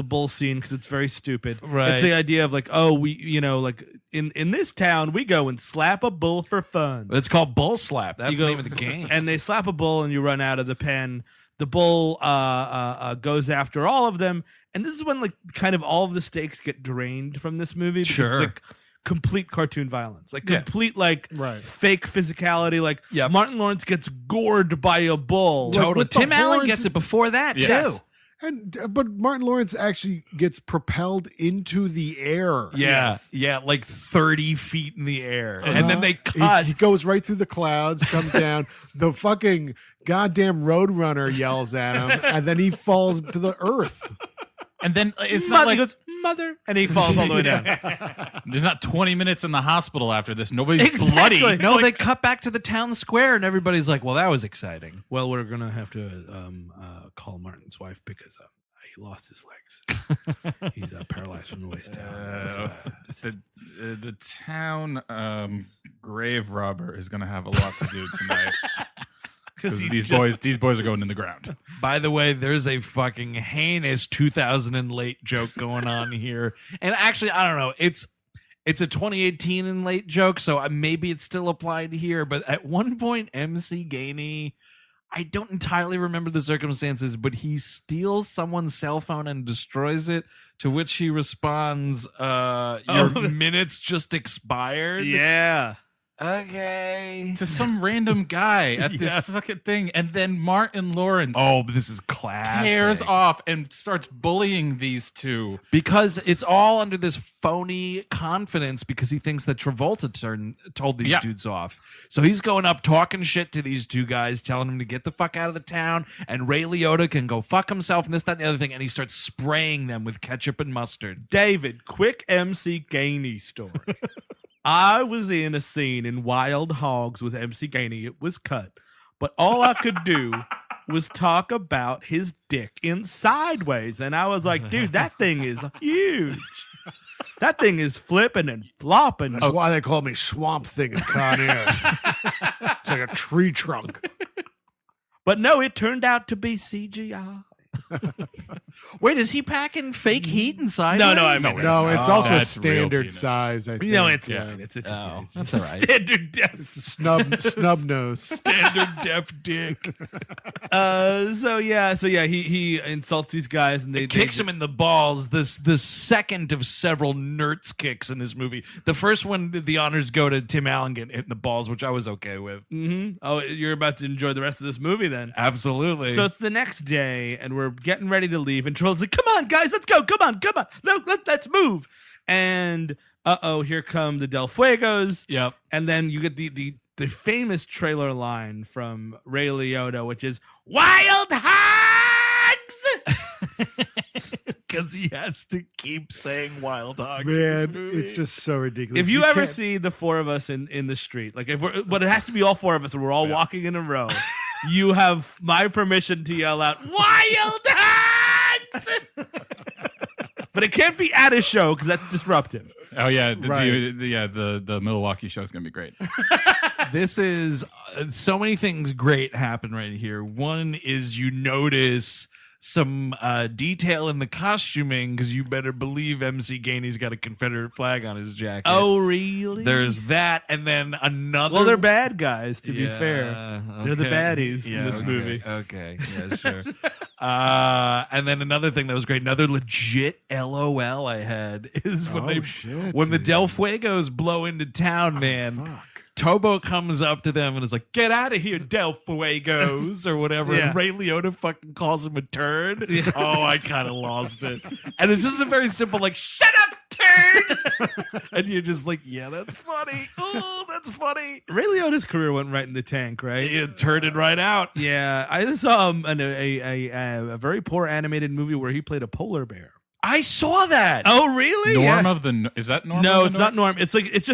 bull scene because it's very stupid. Right. It's the idea of like, oh, we, you know, like in this town, we go and slap a bull for fun. It's called bull slap. That's You the go- name of the game. And they slap a bull and you run out of the pen. The bull goes after all of them. And this is when like kind of all of the stakes get drained from this movie. Because Sure. it's like complete cartoon violence, like Yeah. complete like Right. fake physicality. Like Yep. Martin Lawrence gets gored by a bull. Like, Totally. with the Tim Allen horns- gets it before that Yes. too. And but Martin Lawrence actually gets propelled into the air. Yeah, yeah, like 30 feet in the air, and then they He- cut. He goes right through the clouds, comes down. The fucking goddamn Roadrunner yells at him, and then he falls to the earth. And then it's Mother, not like he goes, mother, and he falls all the way down. there's not 20 minutes in the hospital after this. Nobody's Exactly. bloody. No, they cut back to the town square, and everybody's like, "Well, that was exciting." Well, we're gonna have to call Martin's wife because he lost his legs. He's paralyzed from the waist down. The town grave robber is going to have a lot to do tonight. Because these boys are going in the ground. By the way, there's a fucking heinous 2000 and late joke going on here, and actually, I don't know. It's a 2018 and late joke, so maybe it's still applied here. But at one point, MC Gainey, I don't entirely remember the circumstances, but he steals someone's cell phone and destroys it. To which he responds, "Your minutes just expired." Yeah. Okay. To some random guy at this fucking thing. And then Martin Lawrence Oh, but this is classic. tears off and starts bullying these two. Because it's all under this phony confidence because he thinks that Travolta told these Yeah. dudes off. So he's going up talking shit to these two guys, telling them to get the fuck out of the town, and Ray Liotta can go fuck himself and this, that, and the other thing, and he starts spraying them with ketchup and mustard. David, quick MC Gainey story. I was in a scene in Wild Hogs with MC Gainey. It was cut, but all I could do was talk about his dick in Sideways, and I was like, dude, that thing is huge. That thing is flipping and flopping. That's why they call me Swamp Thing in Con Air. It's like a tree trunk. But no, it turned out to be CGI. Wait, is he packing fake heat inside? No, of no, it? I mean, No, it's also That's real standard penis. size. I think. No, it's Yeah. fine. It's Oh, it's that's a all right. standard depth. snub nose. Standard def dick. So yeah, he insults these guys and they Kicks him in the balls. The second of several nerds kicks in this movie. The first one, the honors go to Tim Allen getting hit in the balls, which I was okay with. Mm-hmm. Oh, you're about to enjoy the rest of this movie then. Absolutely. So it's the next day, and we're getting ready to leave, and Troll's like, "Come on, guys, let's go! Come on! Let's move!" And here come the Del Fuegos. Yep. And then you get the famous trailer line from Ray Liotta, which is "Wild Hogs." Because he has to keep saying Wild Hogs. in this Man, movie. it's just so ridiculous. If you ever can't- see the four of us in the street, like but it has to be all four of us, and we're all walking in a row. You have my permission to yell out "Wild Hogs," but it can't be at a show because that's disruptive. Oh yeah, Right. the Milwaukee show is gonna be great. This is so many things great happen right here. One is you notice some detail in the costuming because you better believe MC Gainey's got a Confederate flag on his jacket. Oh, really? There's that, and then another. Well, they're bad guys, to be Yeah, fair. They're the baddies in this okay, movie. Okay, yeah, sure. And then another thing that was great, another legit LOL I had is when when the Del Fuegos blow into town, man. Fuck. Tobo comes up to them and is like, "Get out of here, Del Fuegos," or whatever. Yeah. And Ray Liotta fucking calls him a turd. Oh, I kind of lost it. And it's just a very simple, like, "Shut up, turd!" And you're just like, "Yeah, that's funny. Oh, that's funny." Ray Liotta's career went right in the tank, right? It turned right out. Yeah, I saw him in a very poor animated movie where he played a polar bear. I saw that. Oh, really? Norm of the is that Norm? No, of it's the not Norm. It's like it's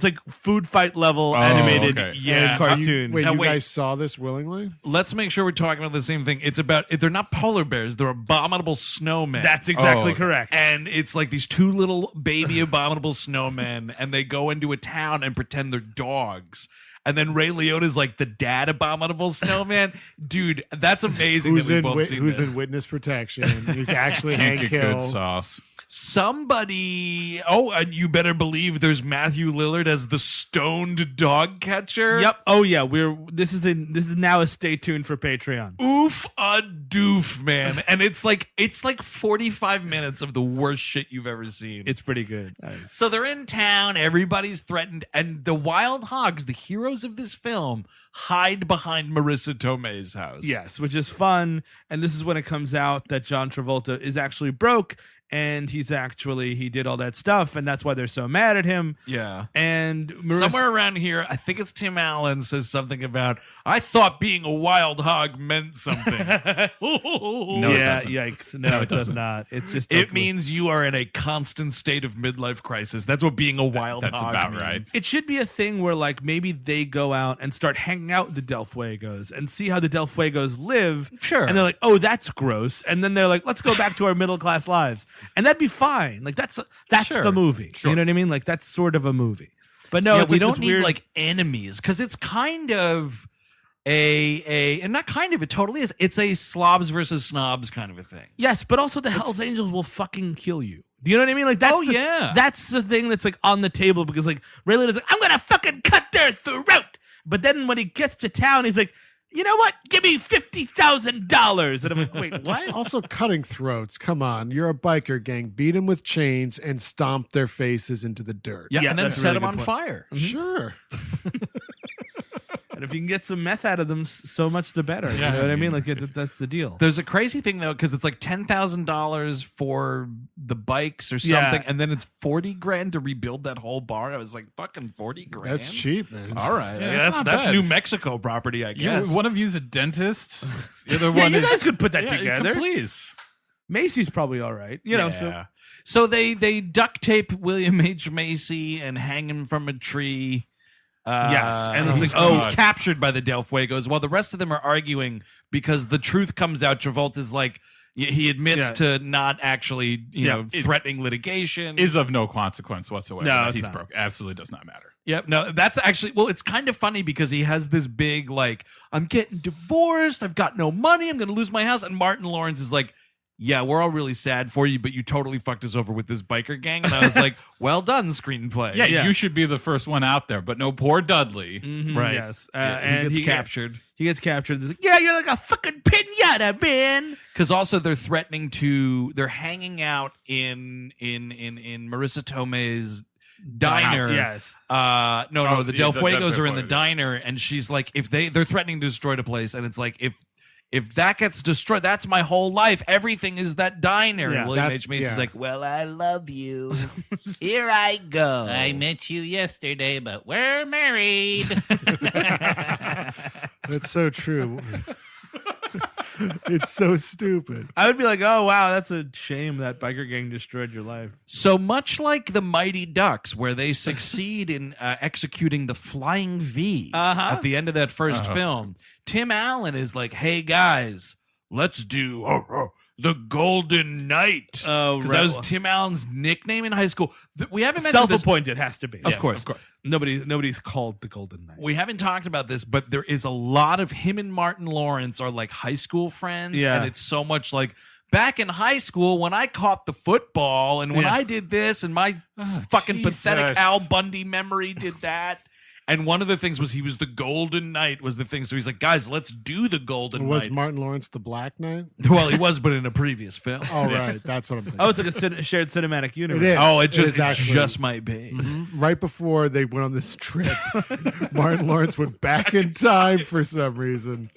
like food fight level Oh, animated okay. Yeah. cartoon. Wait, Now, you wait. guys saw this willingly? Let's make sure we're talking about the same thing. It's about, they're not polar bears, they're abominable snowmen. That's exactly okay. correct. And it's like these two little baby abominable snowmen, and they go into a town and pretend they're dogs. And then Ray Liotta's like the dad abominable snowman. Dude, that's amazing that we've both seen who's this. in witness protection? He's actually Can't Hank get Hill. good sauce. Somebody, and you better believe there's Matthew Lillard as the stoned dog catcher. Yep. Oh yeah. This is now a stay tuned for Patreon. Oof a doof, man. And it's like 45 minutes of the worst shit you've ever seen. It's pretty good. So they're in town, everybody's threatened, and the Wild Hogs, the heroes of this film, hide behind Marisa Tomei's house. Yes, which is fun. And this is when it comes out that John Travolta is actually broke, and he did all that stuff, and that's why they're so mad at him. Yeah. And Marisa, Somewhere around here, I think it's Tim Allen says something about, I thought being a wild hog meant something. No, it yeah, doesn't. yikes. No, it does not. It's just It means you are in a constant state of midlife crisis. That's what being a wild That's hog about means. right. it should be a thing where like maybe they go out and start hanging out with the Del Fuegos and see how the Del Fuegos live. Sure. And they're like, oh, that's gross. And then they're like, let's go back to our middle class lives. And that'd be fine. Like that's Sure. the movie. Sure. You know what I mean? Like that's sort of a movie. But no, Yeah, it's we like don't this need weird, like enemies because it's kind of and not kind of, it totally is. It's a slobs versus snobs kind of a thing. yes, but also the Hells Angels will fucking kill you. Do you know what I mean? Like that's Oh, yeah. that's the thing that's like on the table because like Ray Liotta's like, I'm gonna fucking cut their throat. But then when he gets to town, he's like, you know what? Give me $50,000. And I'm like, wait, what? Also, cutting throats. Come on, you're a biker gang. Beat them with chains and stomp their faces into the dirt. Yeah, Yeah, and then that's a set really them good on point. fire. Sure. And if you can get some meth out of them, so much the better. Yeah. You know what I mean? Like that's the deal. There's a crazy thing though, because it's like $10,000 for the bikes or Yeah. something, and then it's $40,000 to rebuild that whole barn. I was like, fucking $40,000. That's cheap, man. All right, Yeah, that's it's not that's bad. New Mexico property, I guess. One of you's a dentist. The other Yeah, one you is. guys could put that Yeah, together. please. Macy's probably all right. You know, so Yeah. So they duct tape William H. Macy and hang him from a tree. Yes, and it's he's, like, oh, he's captured by the Del Fuegos, while the rest of them are arguing because the truth comes out. Travolta's like, he admits Yeah. to not actually, you Yeah. know, threatening litigation. Is of no consequence whatsoever. No, that it's he's not. broke. Absolutely does not matter. Yep. No, that's actually, well, it's kind of funny because he has this big, like, I'm getting divorced. I've got no money. I'm going to lose my house. And Martin Lawrence is like, yeah, we're all really sad for you, but you totally fucked us over with this biker gang. And I was like, well done, screenplay. Yeah, Yeah. you should be the first one out there, but no, poor Dudley. mhm, Right. Yes, Yeah, and he gets captured. He gets captured. He's like, yeah, you're like a fucking pinata, man. Because also they're they're hanging out in Marisa Tomei's diner. Yes. No, the yeah, Del the Fuegos Del are in the Fuegos. diner, and she's like, if they're threatening to destroy the place, and it's like, if that gets destroyed, that's my whole life. Everything is that diner. Yeah, And William that- H. Macy's yeah. like, well, I love you. Here I go. I met you yesterday, but we're married. That's so true. It's so stupid. I would be like, oh wow, that's a shame that biker gang destroyed your life. So much like the Mighty Ducks, where they succeed in executing the flying V at the end of that first film, Tim Allen is like, hey guys, let's do the Golden Knight. Oh, 'Cause right. that was Tim Allen's nickname in high school. We haven't mentioned this. Self-appointed has to be. Of course. Nobody's called the Golden Knight. We haven't talked about this, but there is a lot of him and Martin Lawrence are like high school friends. Yeah. And it's so much like back in high school when I caught the football and when Yeah. I did this and my fucking pathetic Jesus. Al Bundy memory did that. And one of the things was he was the Golden Knight was the thing. So he's like, guys, let's do the Golden Was Knight. Martin Lawrence the Black Knight? Well, he was, but in a previous film. Oh, right. That's what I'm thinking. Oh, it's like a shared cinematic universe. It is. Oh, it is actually- just might be. Right before they went on this trip, Martin Lawrence went back in time for some reason.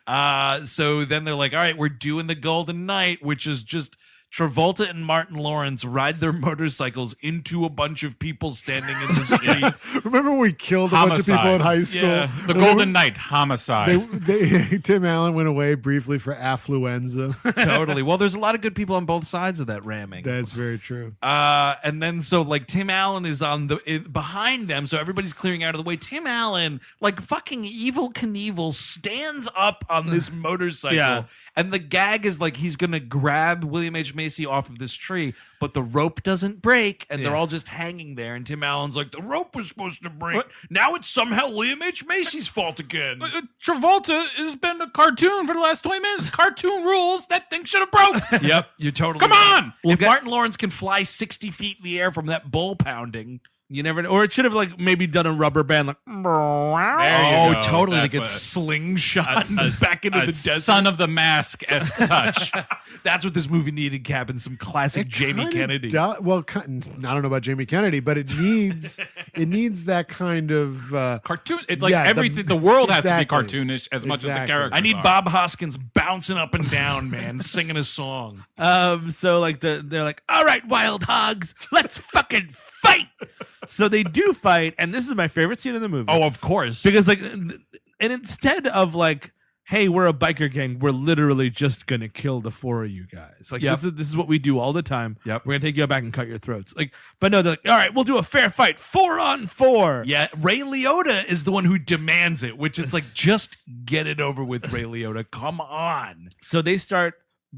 So then they're like, all right, we're doing the Golden Knight, which is just Travolta and Martin Lawrence ride their motorcycles into a bunch of people standing in the street. Remember when we killed a bunch of people in Homicide. high school? Yeah. The Golden Knight homicide. Tim Allen went away briefly for affluenza. Totally. Well, there's a lot of good people on both sides of that ramming. That's very true. And then so like Tim Allen is on behind them, so everybody's clearing out of the way. Tim Allen, like fucking Evil Knievel, stands up on this motorcycle, Yeah. and the gag is like he's gonna grab William H. Macy Macy off of this tree, but the rope doesn't break, and they're Yeah. all just hanging there. And Tim Allen's like, the rope was supposed to break. Now it's somehow William H. Macy's fault again. Travolta has been a cartoon for the last 20 minutes. Cartoon rules. That thing should have broke. Yep, you're totally Come right. on. If Martin Lawrence can fly 60 feet in the air from that bull pounding. You never know. Or it should have like maybe done a rubber band like There you Oh, go. totally. They That's get what- slingshot back into a the desert. Son of the Mask-esque touch. That's what this movie needed, Cabin. Some classic Jamie Kinda Kennedy. Well, I don't know about Jamie Kennedy, but it needs that kind of Cartoon. Yeah, Everything. The world has to be exactly. cartoonish as much as the Exactly. characters. I need are. Bob Hoskins bouncing up and down, man, singing a song. So like they're like, all right, Wild Hogs, let's fucking fight. So they do fight, and this is my favorite scene in the movie. Oh, of course. Because like, and instead of like, hey, we're a biker gang, we're literally just gonna kill the four of you guys. Like Yep. this is what we do all the time. Yep. We're gonna take you out back and cut your throats. Like, but no, they're like, all right, we'll do a fair fight, 4-on-4. yeah, Ray Liotta is the one who demands it, which it's like, just get it over with, Ray Liotta. Come on. So they start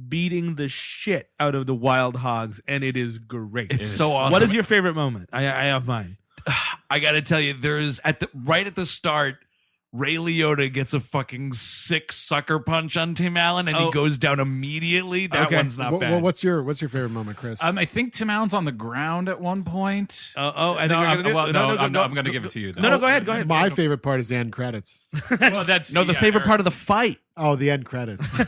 beating the shit out of the Wild Hogs, and it is great. It's so awesome. What is your favorite moment? I have mine. I got to tell you, there's right at the start, Ray Liotta gets a fucking sick sucker punch on Tim Allen, and he Oh. goes down immediately. That Okay. one's not bad. what's your favorite moment, Chris? I think Tim Allen's on the ground at one point. I think No, we're I'm, gonna do- well, no, no, no, I'm, go- I'm going to give it to you. No, go ahead. My favorite part is the end credits. Well, that's No, the favorite part of the fight. Oh, the end credits.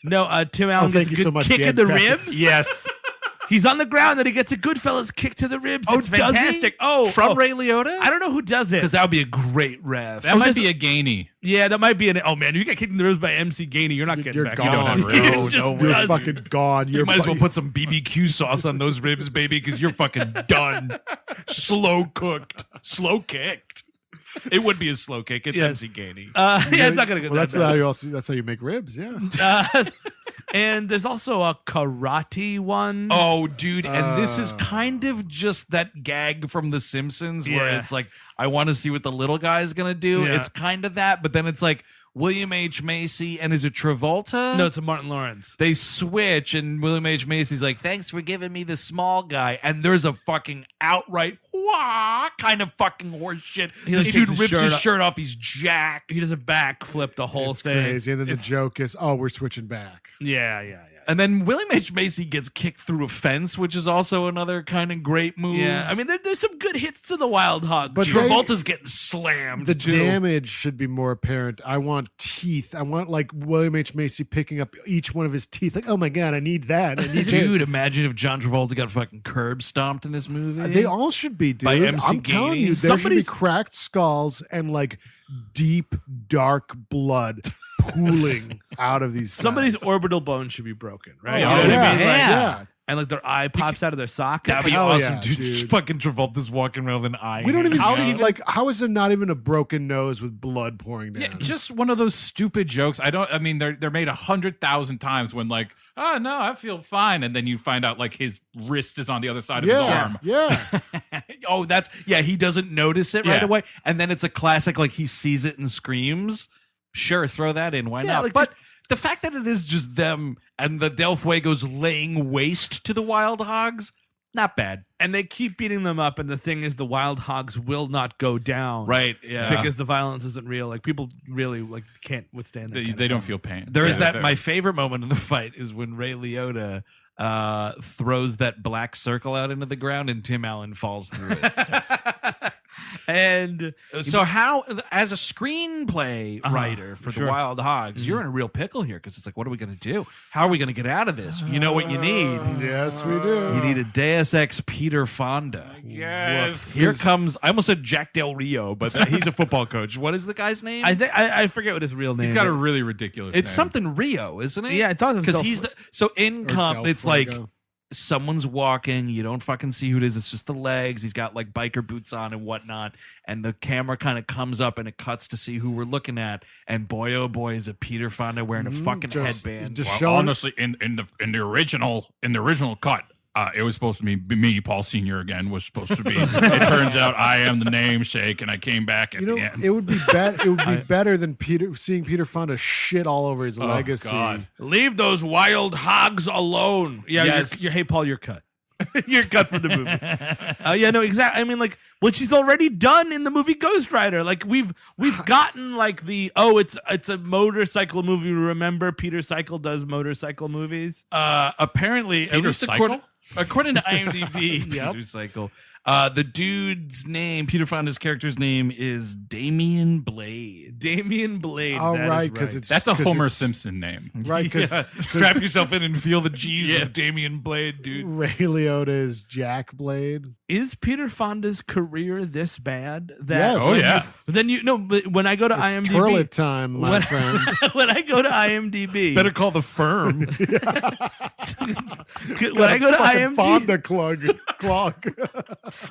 No, Tim Allen thank gets a you good so much, kick Dan in the Kravitz. ribs. Yes. He's on the ground and he gets a Goodfellas kick to the ribs. Oh, it's does he? fantastic. Oh, From oh. Ray Liotta? I don't know who does it. Because that would be a great ref. That might just- be a Gainey. Yeah, that might be an. Oh man, you get kicked in the ribs by MC Gainey. You're not getting You're back. gone. You don't have No, ribs. no, Just you're does. fucking gone. You might as well put some BBQ sauce on those ribs, baby, because you're fucking done. Slow cooked. Slow kicked. It would be a slow kick. It's Yeah. MC Gainey. Yeah, it's not gonna get Well, that that's how you make ribs. Yeah. bad. And there's also a karate one. Oh, dude. And this is kind of just that gag from The Simpsons where Yeah. it's like, I want to see what the little guy's going to do. Yeah. It's kind of that. But then it's like William H. Macy. And is it Travolta? No, it's a Martin Lawrence. They switch, and William H. Macy's like, thanks for giving me the small guy. And there's a fucking outright wah kind of fucking horse shit. He, This like, dude takes his rips shirt his off. shirt off. He's jacked. He does a backflip the whole It's thing. crazy. And then the joke is, oh, we're switching back. Yeah. And then William H. Macy gets kicked through a fence, which is also another kind of great move. Yeah, I mean, there's some good hits to the Wild Hogs. But Travolta's getting slammed. The too. damage should be more apparent. I want teeth. I want like William H. Macy picking up each one of his teeth. Like, oh my God, I need that. I need Dude, this. imagine if John Travolta got fucking curb stomped in this movie. They all should be, dude. By MC I'm telling Gainey. you, there should be Somebody's- cracked skulls and like deep, dark blood pooling out of these. Somebody's guys. orbital bone should be broken, right? Oh, You know what yeah, I mean? Like, yeah. and like their eye pops out of their socket. That'd be Hell awesome, yeah, dude. dude. Fucking Travolta's walking around with an eye. We don't even hanging see out. like how is there not even a broken nose with blood pouring down? Yeah, just one of those stupid jokes. I mean, they're made 100,000 times when like, oh no, I feel fine, and then you find out like his wrist is on the other side of his arm. Yeah. Oh, he doesn't notice it right Yeah. away. And then it's a classic, like he sees it and screams. Sure, throw that in. Why Yeah, not? like But the fact that it is just them and the Del Fuegos laying waste to the Wild Hogs, not bad. And they keep beating them up, and the thing is, the Wild Hogs will not go down, Right, yeah. Because the violence isn't real. Like people really like can't withstand that. They, kind they of don't violence. feel pain. There is Yeah, that. My favorite moment in the fight is when Ray Liotta throws that black circle out into the ground and Tim Allen falls through it. And So how, as a screenplay writer for sure. the Wild Hogs, you're in a real pickle here because it's like, what are we going to do? How are we going to get out of this? You know what you need? Yes, we do. You need a Deus Ex Peter Fonda. Yes. Here comes, I almost said Jack Del Rio, but he's a football coach. What is the guy's name? I think I forget what his real name. He's got a is. really ridiculous It's name. something Rio, isn't it? Yeah, I thought it was because Del he's Fu- the so in Or comp. Del It's like Fuego. someone's walking, you don't fucking see who it is, it's just the legs, he's got like biker boots on and whatnot, and the camera kind of comes up and it cuts to see who we're looking at, and boy oh boy is it Peter Fonda wearing a fucking just- headband. just Well, showing- honestly, in the original cut, it was supposed to be me, Paul Sr. again, was supposed to be. It turns out I am the namesake, and I came back at the end. It would be better than seeing Peter Fonda shit all over his legacy. God. Leave those wild hogs alone. Yeah, Yes. hey, Paul, you're cut. You're cut from the movie. Yeah, no, exactly. I mean, like what she's already done in the movie Ghost Rider. Like we've gotten like it's a motorcycle movie. Remember, Peter Cycle does motorcycle movies. Apparently, at Peter least Cycle? according to IMDb, Peter Cycle. The dude's name, Peter Fonda's character's name, is Damian Blade. Damian Blade. Oh, that is right, because That's a Homer Simpson name. Right, because Strap yourself in and feel the G's of Damian Blade, dude. Ray Liotta is Jack Blade. Is Peter Fonda's career this bad? Yes. Oh, yeah. But when I go to It's IMDb, toilet time, my friend. when I go to IMDb, Better call the firm. when I go to Fucking IMDb, Fonda clog.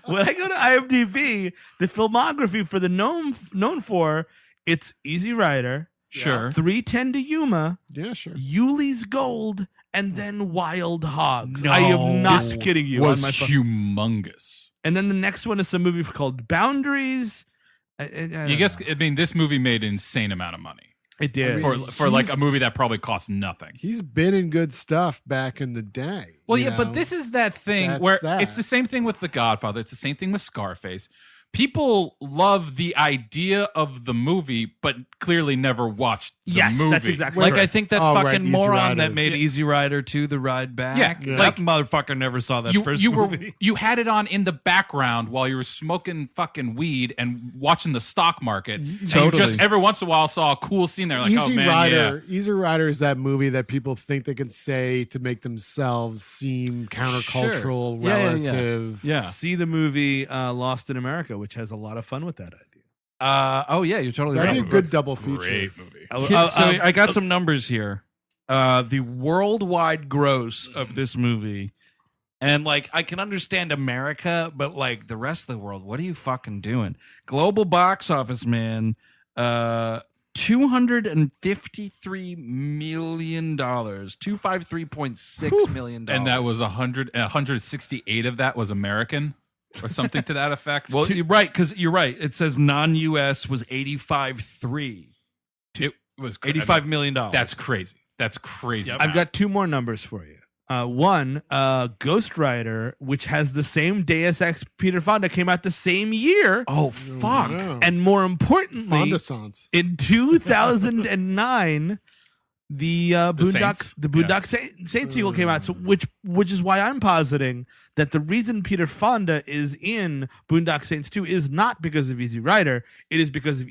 when I go to IMDb, the filmography for the known for it's Easy Rider, Sure. 310 to Yuma, Yeah, sure. Yuli's Gold, and then Wild Hogs. No. I am not kidding you. Was on my phone. humongous. And then the next one is some movie called Boundaries. This movie made an insane amount of money It did. for like a movie that probably cost nothing. He's been in good stuff back in the day. Well, you yeah, know? but this is that thing That's where that. it's the same thing with The Godfather. It's the same thing with Scarface. People love the idea of the movie, but clearly never watched the Yes, movie. that's exactly Like, right. I think that Oh, right, fucking Easy moron Rider. that made Easy Rider 2 the ride back. Yeah. That motherfucker never saw that first movie. You had it on in the background while you were smoking fucking weed and watching the stock market. And you Totally. just every once in a while saw a cool scene there, like, Easy oh man, Rider. Easy Rider is that movie that people think they can say to make themselves seem countercultural, Yeah, yeah, yeah. relative. Yeah. See the movie Lost in America, which has a lot of fun with that idea. Oh, yeah, you're totally That'd be a right. good double yeah, feature. great movie. So I got some numbers here. The worldwide gross of this movie, and like I can understand America, but like the rest of the world, what are you fucking doing? Global box office, man. $253 million, $253.6 million, And that was 168 of that was American, or something to that effect. well, you're right, because you're right. It says non-US was 85.3, it was $85 million. That's crazy. That's crazy. I've got two more numbers for you. One, Ghost Rider, which has the same Deus Ex Peter Fonda, came out the same year. Oh fuck! Wow. And more importantly, Fonda Sans. in 2009, the Saints? Boondock Saints sequel came out. So which is why I'm positing that the reason Peter Fonda is in Boondock Saints 2 is not because of Easy Rider. It is because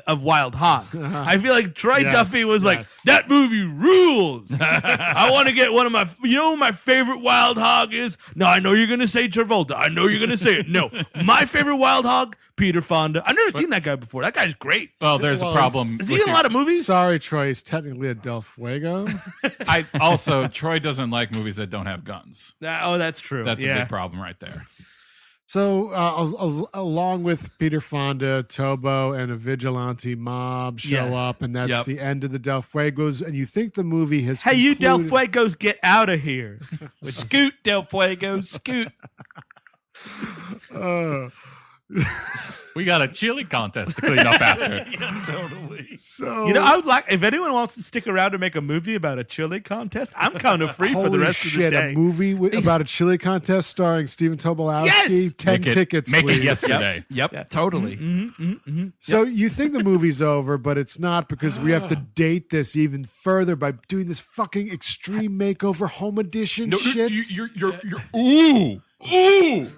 of Wild Hogs. I feel like Troy Yes, Duffy was like, yes. that movie rules. I want to get one of my, you know who my favorite Wild Hog is? No, I know you're going to say Travolta. I know you're going to say it. No, my favorite Wild Hog, Peter Fonda. I've never seen that guy before. That guy's great. Well, there's Well, a problem. Is he with in a your- lot of movies? Sorry, Troy. He's technically a Del Fuego. I also Troy doesn't like movies that don't have guns. Oh, that's true. That's yeah. a big problem right there. So, along with Peter Fonda, Tobo, and a vigilante mob show Yeah. up, and that's Yep. the end of the Del Fuegos. And you think the movie has Hey, you Del concluded- Fuegos, get out of here. Scoot, Del Fuego, scoot. We got a chili contest to clean up after. Yeah, totally. So, You know, I would like, if anyone wants to stick around to make a movie about a chili contest, I'm kind of free for the holy rest shit, of the day. a movie about a chili contest starring Stephen Tobolowsky. Yes! 10 tickets, Make please. it yesterday. Yep, totally. So you think the movie's over, but it's not, because we have to date this even further by doing this fucking extreme makeover home edition shit. You're ooh.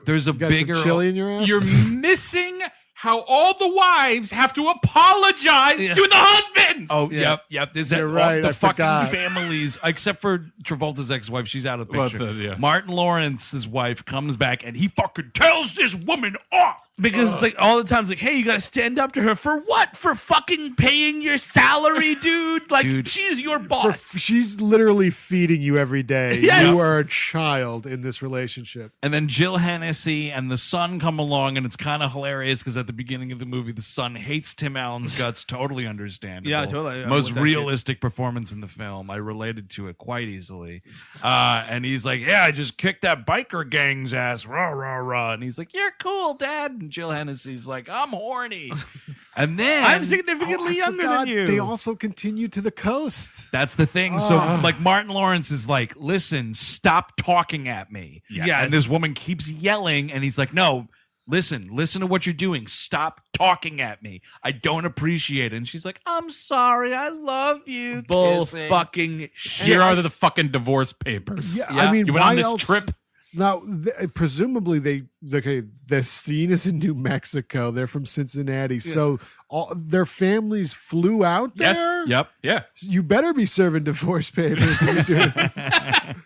There's a Got bigger some chili in your ass? You're missing how all the wives have to apologize to the husbands. Oh, yep. There's You're that, right, all the I fucking forgot. families, except for Travolta's ex-wife. She's out of the Well, picture. yeah. Martin Lawrence's wife comes back, and he fucking tells this woman off. Because it's like all the times, like, hey, you got to stand up to her for what? For fucking paying your salary, dude. Like, Dude. she's your boss. She's literally feeding you every day. Yes. You are a child in this relationship. And then Jill Hennessy and the son come along, and it's kind of hilarious because at the beginning of the movie, the son hates Tim Allen's guts. Totally understandable. Yeah, totally. Most With that realistic performance in the film. I related to it quite easily. And he's like, yeah, I just kicked that biker gang's ass. Rah, rah, rah. And he's like, you're cool, Dad. And Jill Hennessy's like, I'm horny. And then I'm significantly younger than you. They also continue to the coast. that's the thing. So, like, Martin Lawrence is like, listen, stop talking at me. Yes. And this woman keeps yelling, and he's like, no, listen to what you're doing. Stop talking at me. I don't appreciate it. And she's like, I'm sorry. I love you. Bull Kissing. fucking shit. Here are the fucking divorce papers. Yeah, Yeah. I mean, You went why on this else? trip? Now, presumably, the scene is in New Mexico. They're from Cincinnati, so all their families flew out Yes. there. Yep. Yeah. You better be serving divorce papers. If you're doing it.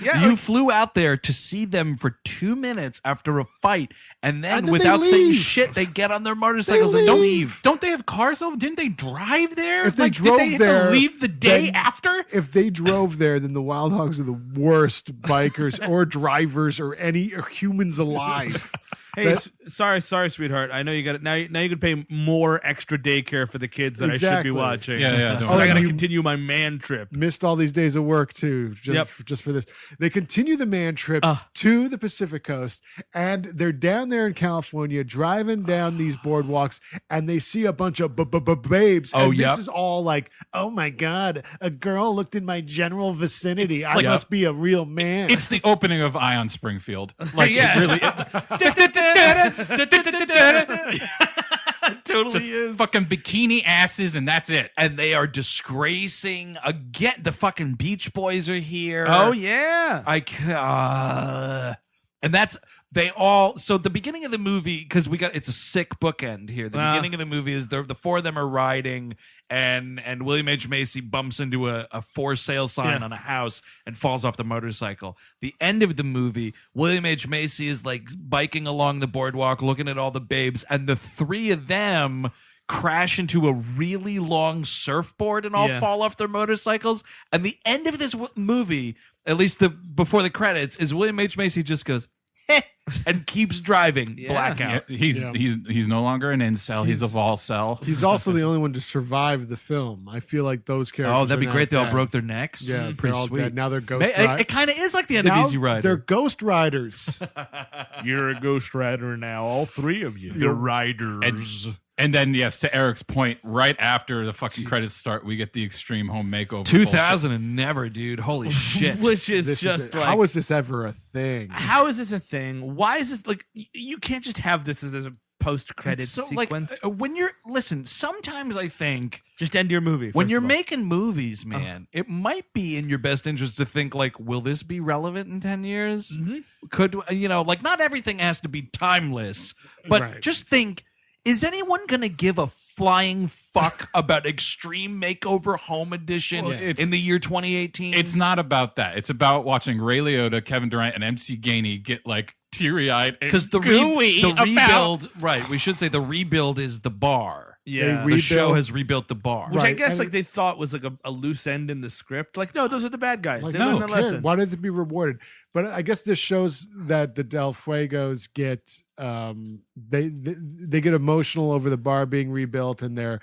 Yeah, You flew out there to see them for 2 minutes after a fight, and then And then without they saying leave. shit, they get on their motorcycles They and don't leave. leave. Don't they have cars though? Didn't they drive there? If they Like, drove did they have there, to leave the day then- after? If they drove there, then the Wild Hogs are the worst bikers or drivers or humans alive. Hey, sorry, sweetheart. I know you got it. Now you can pay more extra daycare for the kids that I should Exactly. be watching. Yeah, don't Oh, I got to you- continue my man trip. Missed all these days of work too, just for this. They continue the man trip to the Pacific Coast, and they're down there in California, driving down these boardwalks, and they see a bunch of babes. Oh, and yep. this is all like, oh my god, a girl looked in my general vicinity. I like- must be a real man. It's the opening of Ion Springfield. Like Yeah. it really Totally is. fucking bikini asses and that's it. And they are disgracing again. The fucking Beach Boys are here. Oh yeah. And that's they all. So the beginning of the movie, because it's a sick bookend here. The beginning of the movie is the four of them are riding, and William H. Macy bumps into a for sale sign on a house and falls off the motorcycle. The end of the movie, William H. Macy is like biking along the boardwalk, looking at all the babes, and the three of them crash into a really long surfboard and all fall off their motorcycles. And the end of this movie, at least before the credits, is William H. Macy just goes "Heh," and keeps driving. Blackout. Yeah, he's no longer an incel. He's a volcel. He's also the only one to survive the film. I feel like those characters. Oh, that'd be are great. They not all dead. broke their necks. Yeah, they're pretty all sweet. dead. Now they're ghost It riders. kind of is like the end of Now Easy Rider. they're ghost riders. You're a ghost rider now, all three of you. the riders. And then, yes, to Eric's point, right after the fucking credits start, we get the extreme home makeover. 2000 and never, dude. Holy shit. Which is This just is like, how is this ever a thing? how is this a thing? Why is this like you can't just have this as a post-credit It's so sequence? like when you're sometimes I think just end your movie. when first you're of all. making movies, man, it might be in your best interest to think like, will this be relevant in 10 years? Could like not everything has to be timeless, but Right. just think, is anyone gonna give a flying fuck about Extreme Makeover Home Edition in the year 2018? It's not about that. It's about watching Ray Liotta, Kevin Durant, and MC Gainey get like teary-eyed because the rebuild, right? We should say the rebuild is the bar. Yeah. The show has rebuilt the bar. Which I Right, guess and like they thought was like a loose end in the script. Like, no, those are the bad guys. Like, they no, learned their lesson. why did they be rewarded? But I guess this shows that the Del Fuegos get they get emotional over the bar being rebuilt, and their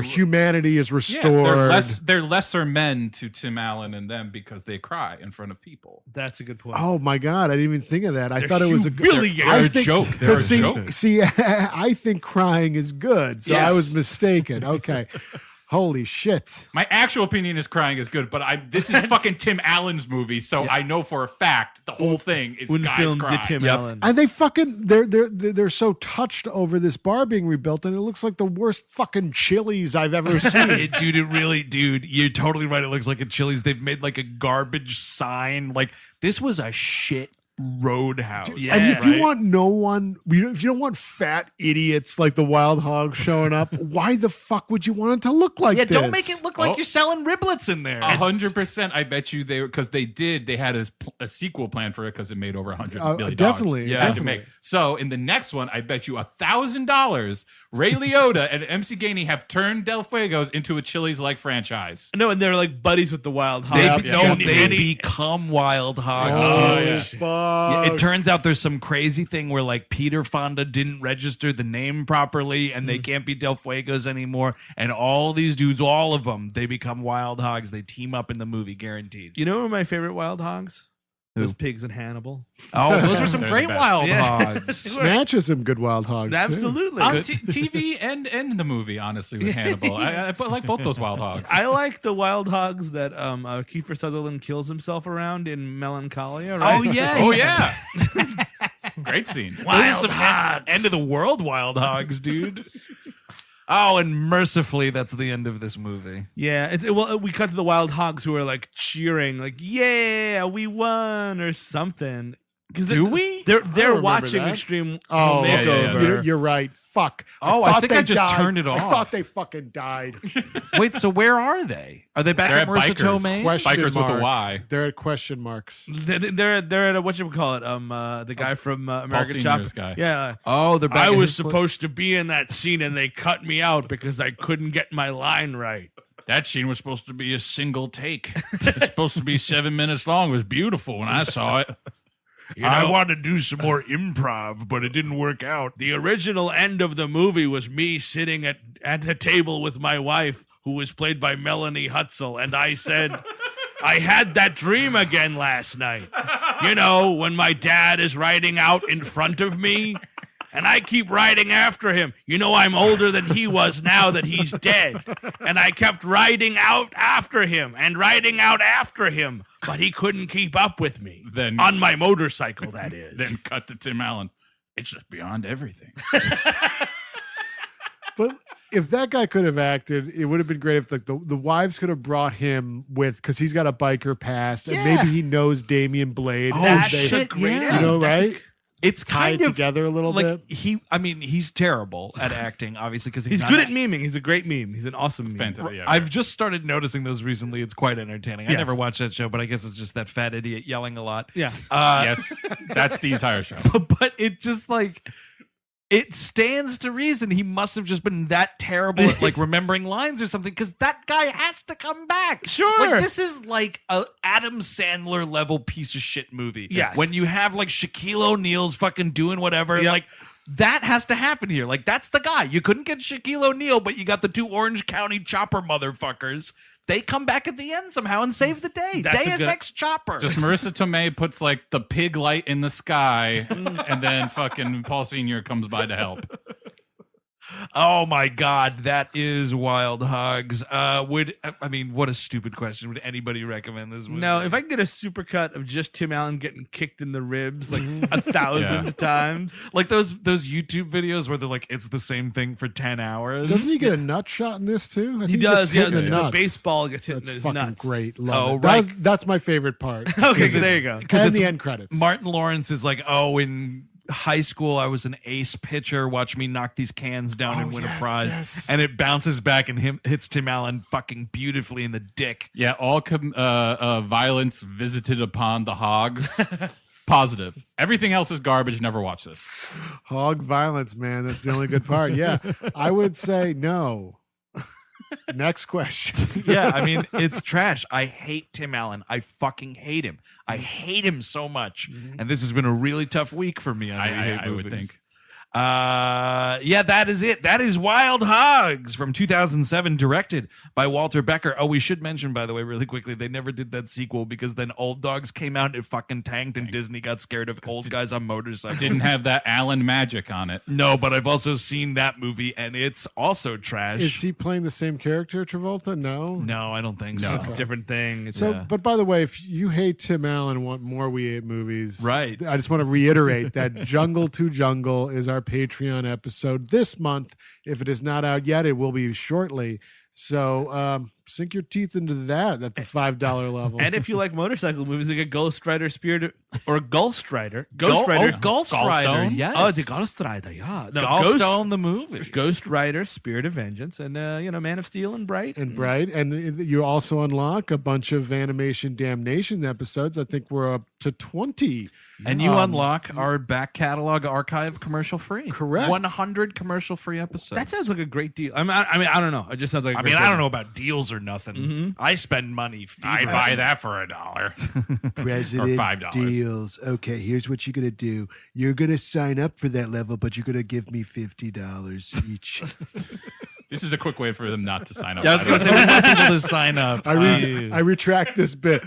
humanity is Yeah, restored. they're lesser men to Tim Allen and them because they cry in front of people. That's a good point. Oh my god, I didn't even think of that. I thought it was a good. humiliating. I They're a think- joke. They're a 'cause see, joke. See, I think crying is good, so I Yes. was mistaken. Okay, holy shit. My actual opinion is crying is good, but this is fucking Tim Allen's movie, so I know for a fact the whole thing is When guys filmed crying. the Tim Allen. And they fucking they're so touched over this bar being rebuilt, and it looks like the worst fucking Chili's I've ever seen. Dude, you're totally right. It looks like a Chili's. They've made like a garbage sign. Like this was a shit Roadhouse. And if you want if you don't want fat idiots like the Wild Hogs showing up, why the fuck would you want it to look like this? Don't make it look like you're selling riblets in there. 100%. I bet you because they had a sequel plan for it because it made over $100 million. Definitely. Yeah. Definitely. So in the next one, I bet you $1,000 Ray Liotta and MC Gainey have turned Del Fuegos into a Chili's-like franchise. No, and they're like buddies with the Wild Hogs. They become Wild Hogs. Oh, dude. yeah. fuck. Yeah, it turns out there's some crazy thing where like Peter Fonda didn't register the name properly and they can't be Del Fuegos anymore. And all these dudes, all of them, they become Wild Hogs. They team up in the movie, guaranteed. You know who are my favorite Wild Hogs? Those pigs in Hannibal. Oh, those are some They're great the best. Wild Yeah. Hogs. Snatch is some good Wild Hogs. too. Absolutely. On TV and the movie, honestly, with Hannibal. I like both those Wild Hogs. I like the Wild Hogs that Kiefer Sutherland kills himself around in Melancholia, right? Oh, yeah. Oh, yeah. Great scene. Those are some end of the world Wild Hogs, dude. Oh, and mercifully, that's the end of this movie. Yeah, well, we cut to the Wild Hogs who are like cheering, like "Yeah, we won" or something. Do we? They're remember watching that. Extreme Oh, Home yeah, yeah, Makeover. yeah. You're right. Fuck. Oh, I thought think they I just died. turned it I off. thought they fucking died. Wait, so where are they? Are they back They're at at Marisa Bikers. Tomei? Question Bikers with a mark. Y. They're at question marks. They're at a, what the guy from American Senior's Chop. guy. Yeah. Oh, they're back I at was his place? supposed to be in that scene and they cut me out because I couldn't get my line right. That scene was supposed to be a single take. It's supposed to be 7 minutes long. It was beautiful when I saw it. I wanted to do some more improv, but it didn't work out. The original end of the movie was me sitting at a table with my wife, who was played by Melanie Hutzel, and I said, I had that dream again last night. You know, when my dad is riding out in front of me, and I keep riding after him. You know, I'm older than he was now that he's dead. And I kept riding out after him and riding out after him, but he couldn't keep up with me. Then- on my motorcycle, that is. Then cut to Tim Allen. It's just beyond everything. But if that guy could have acted, it would have been great if the wives could have brought him with, because he's got a biker past, and maybe he knows Damian Blade. Oh, and That's they- a great yeah. You know, That's right? It's Tie kind it of together a little like bit. he's terrible at acting, obviously, because He's good at meming. He's a great meme. He's an awesome meme. Fantastic. Yeah, I've just started noticing those recently. It's quite entertaining. I Yes. never watched that show, but I guess it's just that fat idiot yelling a lot. Yeah. Yes, that's the entire show. But it just like it stands to reason he must have just been that terrible at like remembering lines or something, because that guy has to come back. Sure. Like this is like a Adam Sandler level piece of shit movie. Yes. When you have like Shaquille O'Neal's fucking doing whatever, Yep. like that has to happen here. Like that's the guy. You couldn't get Shaquille O'Neal, but you got the two Orange County chopper motherfuckers. They come back at the end somehow and save the day. That's a Deus good- Ex Chopper. Just Marisa Tomei puts like the pig light in the sky, and then fucking Paul Senior comes by to help. Oh my God, that is Wild Hogs. What a stupid question. Would anybody recommend this movie? No, if I could get a supercut of just Tim Allen getting kicked in the ribs like 1,000 times. Like those YouTube videos where they're like, it's the same thing for 10 hours. Doesn't he get a nut shot in this too? I He think does, gets yeah. hit in The nuts. baseball gets hit That's in his fucking nuts. great. Love Oh, it. right. That's my favorite part. Okay, so there you go. Because And it's the end credits. Martin Lawrence is like, oh, in high school I was an ace pitcher. Watch me knock these cans down and win a yes, prize. yes. And it bounces back and hits Tim Allen fucking beautifully in the dick. Yeah, all violence visited upon the hogs. Positive. Everything else is garbage. Never watch this. Hog violence, man. That's the only good part. Yeah, I would say no. Next question. Yeah, I mean, it's trash. I hate Tim Allen. I fucking hate him. I hate him so much. And this has been a really tough week for me. On I would think. Yeah, that is it. That is Wild Hogs from 2007, directed by Walter Becker. Oh, we should mention, by the way, really quickly, they never did that sequel because then Old Dogs came out and it fucking tanked, and Disney got scared of old guys on motorcycles. Didn't have that Allen magic on it. No, but I've also seen that movie, and it's also trash. Is he playing the same character, Travolta? No. No, I don't think so. It's a different thing. It's So, Yeah. but by the way, if you hate Tim Allen and want more We Hate movies, Right. I just want to reiterate that Jungle to Jungle is our Patreon episode this month. If it is not out yet, it will be shortly. So sink your teeth into that at the $5 level. And if you like motorcycle movies, like a Ghost Rider Spirit or Ghost Rider. Ghost Rider. Gallstone? Yes. Oh, the Ghost Rider, yeah. No, Gallstone, the movie. Ghost Rider, Spirit of Vengeance, and Man of Steel and Bright. And Bright, and you also unlock a bunch of Animation Damnation episodes. I think we're up to 20. And you unlock our back catalog archive commercial free. Correct. 100 commercial free episodes. That sounds like a great deal. I mean, I don't know. It just sounds like. I don't know about deals or nothing. I spend money. I buy that for $1 President or $5. deals. Okay, here's what you're gonna do. You're gonna sign up for that level, but you're gonna give me $50 each. This is a quick way for them not to sign up. Yeah, I was going to say, we want people to sign up. I retract this bit.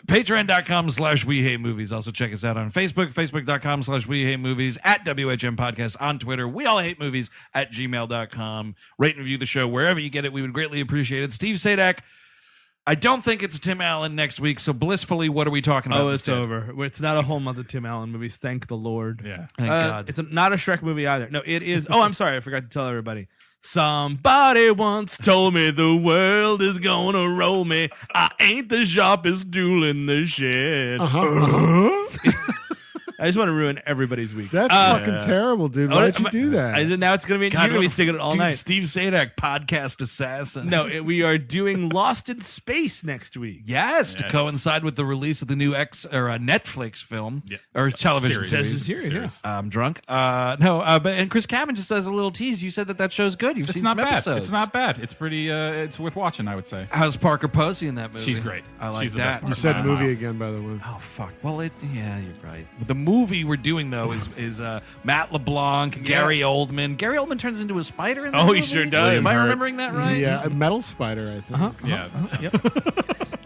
Patreon.com/We Hate Movies. Also check us out on Facebook, Facebook.com/We Hate Movies, at WHM Podcast on Twitter. We All Hate Movies at gmail.com. Rate and review the show wherever you get it. We would greatly appreciate it. Steve Sadak, I don't think it's Tim Allen next week, so blissfully, what are we talking about? Oh, it's instead? over. It's not a whole month of Tim Allen movies. Thank the Lord. Yeah. Thank God. It's not a Shrek movie either. No, it is. Oh, I'm sorry. I forgot to tell everybody. Somebody once told me the world is gonna roll me. I ain't the sharpest tool in the shed. I just want to ruin everybody's week. That's fucking terrible, dude. Why'd you do that? Now it's gonna be. You're gonna be singing it all night. Steve Sadak, podcast assassin. No, we are doing Lost in Space next week. Yes, to coincide with the release of the new Netflix film or television series. I'm drunk. And Chris Cabin just does a little tease. You said that show's good. You've seen not some bad. episodes. It's not bad. It's pretty. It's worth watching, I would say. How's Parker Posey in that movie? She's great. I like She's the best that. part. You said movie again, by the way. Oh fuck. Well, yeah, you're right. The movie we're doing though is Matt LeBlanc, Gary Oldman. Gary Oldman turns into a spider in that movie? He sure does. Am I remembering that right? Yeah, a metal spider, I think. Yeah.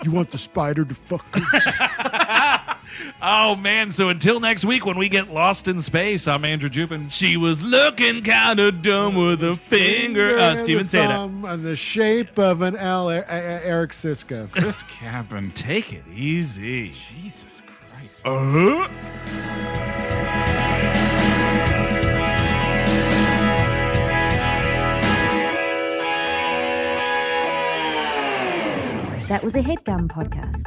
You want the spider to fuck you? Oh man! So until next week when we get lost in space, I'm Andrew Jupin. She was looking kind of dumb with a finger. Steven Sadak. On the shape of an L. Eric Siska. Chris Cabin. Take it easy. Jesus Christ. That was a HeadGum podcast.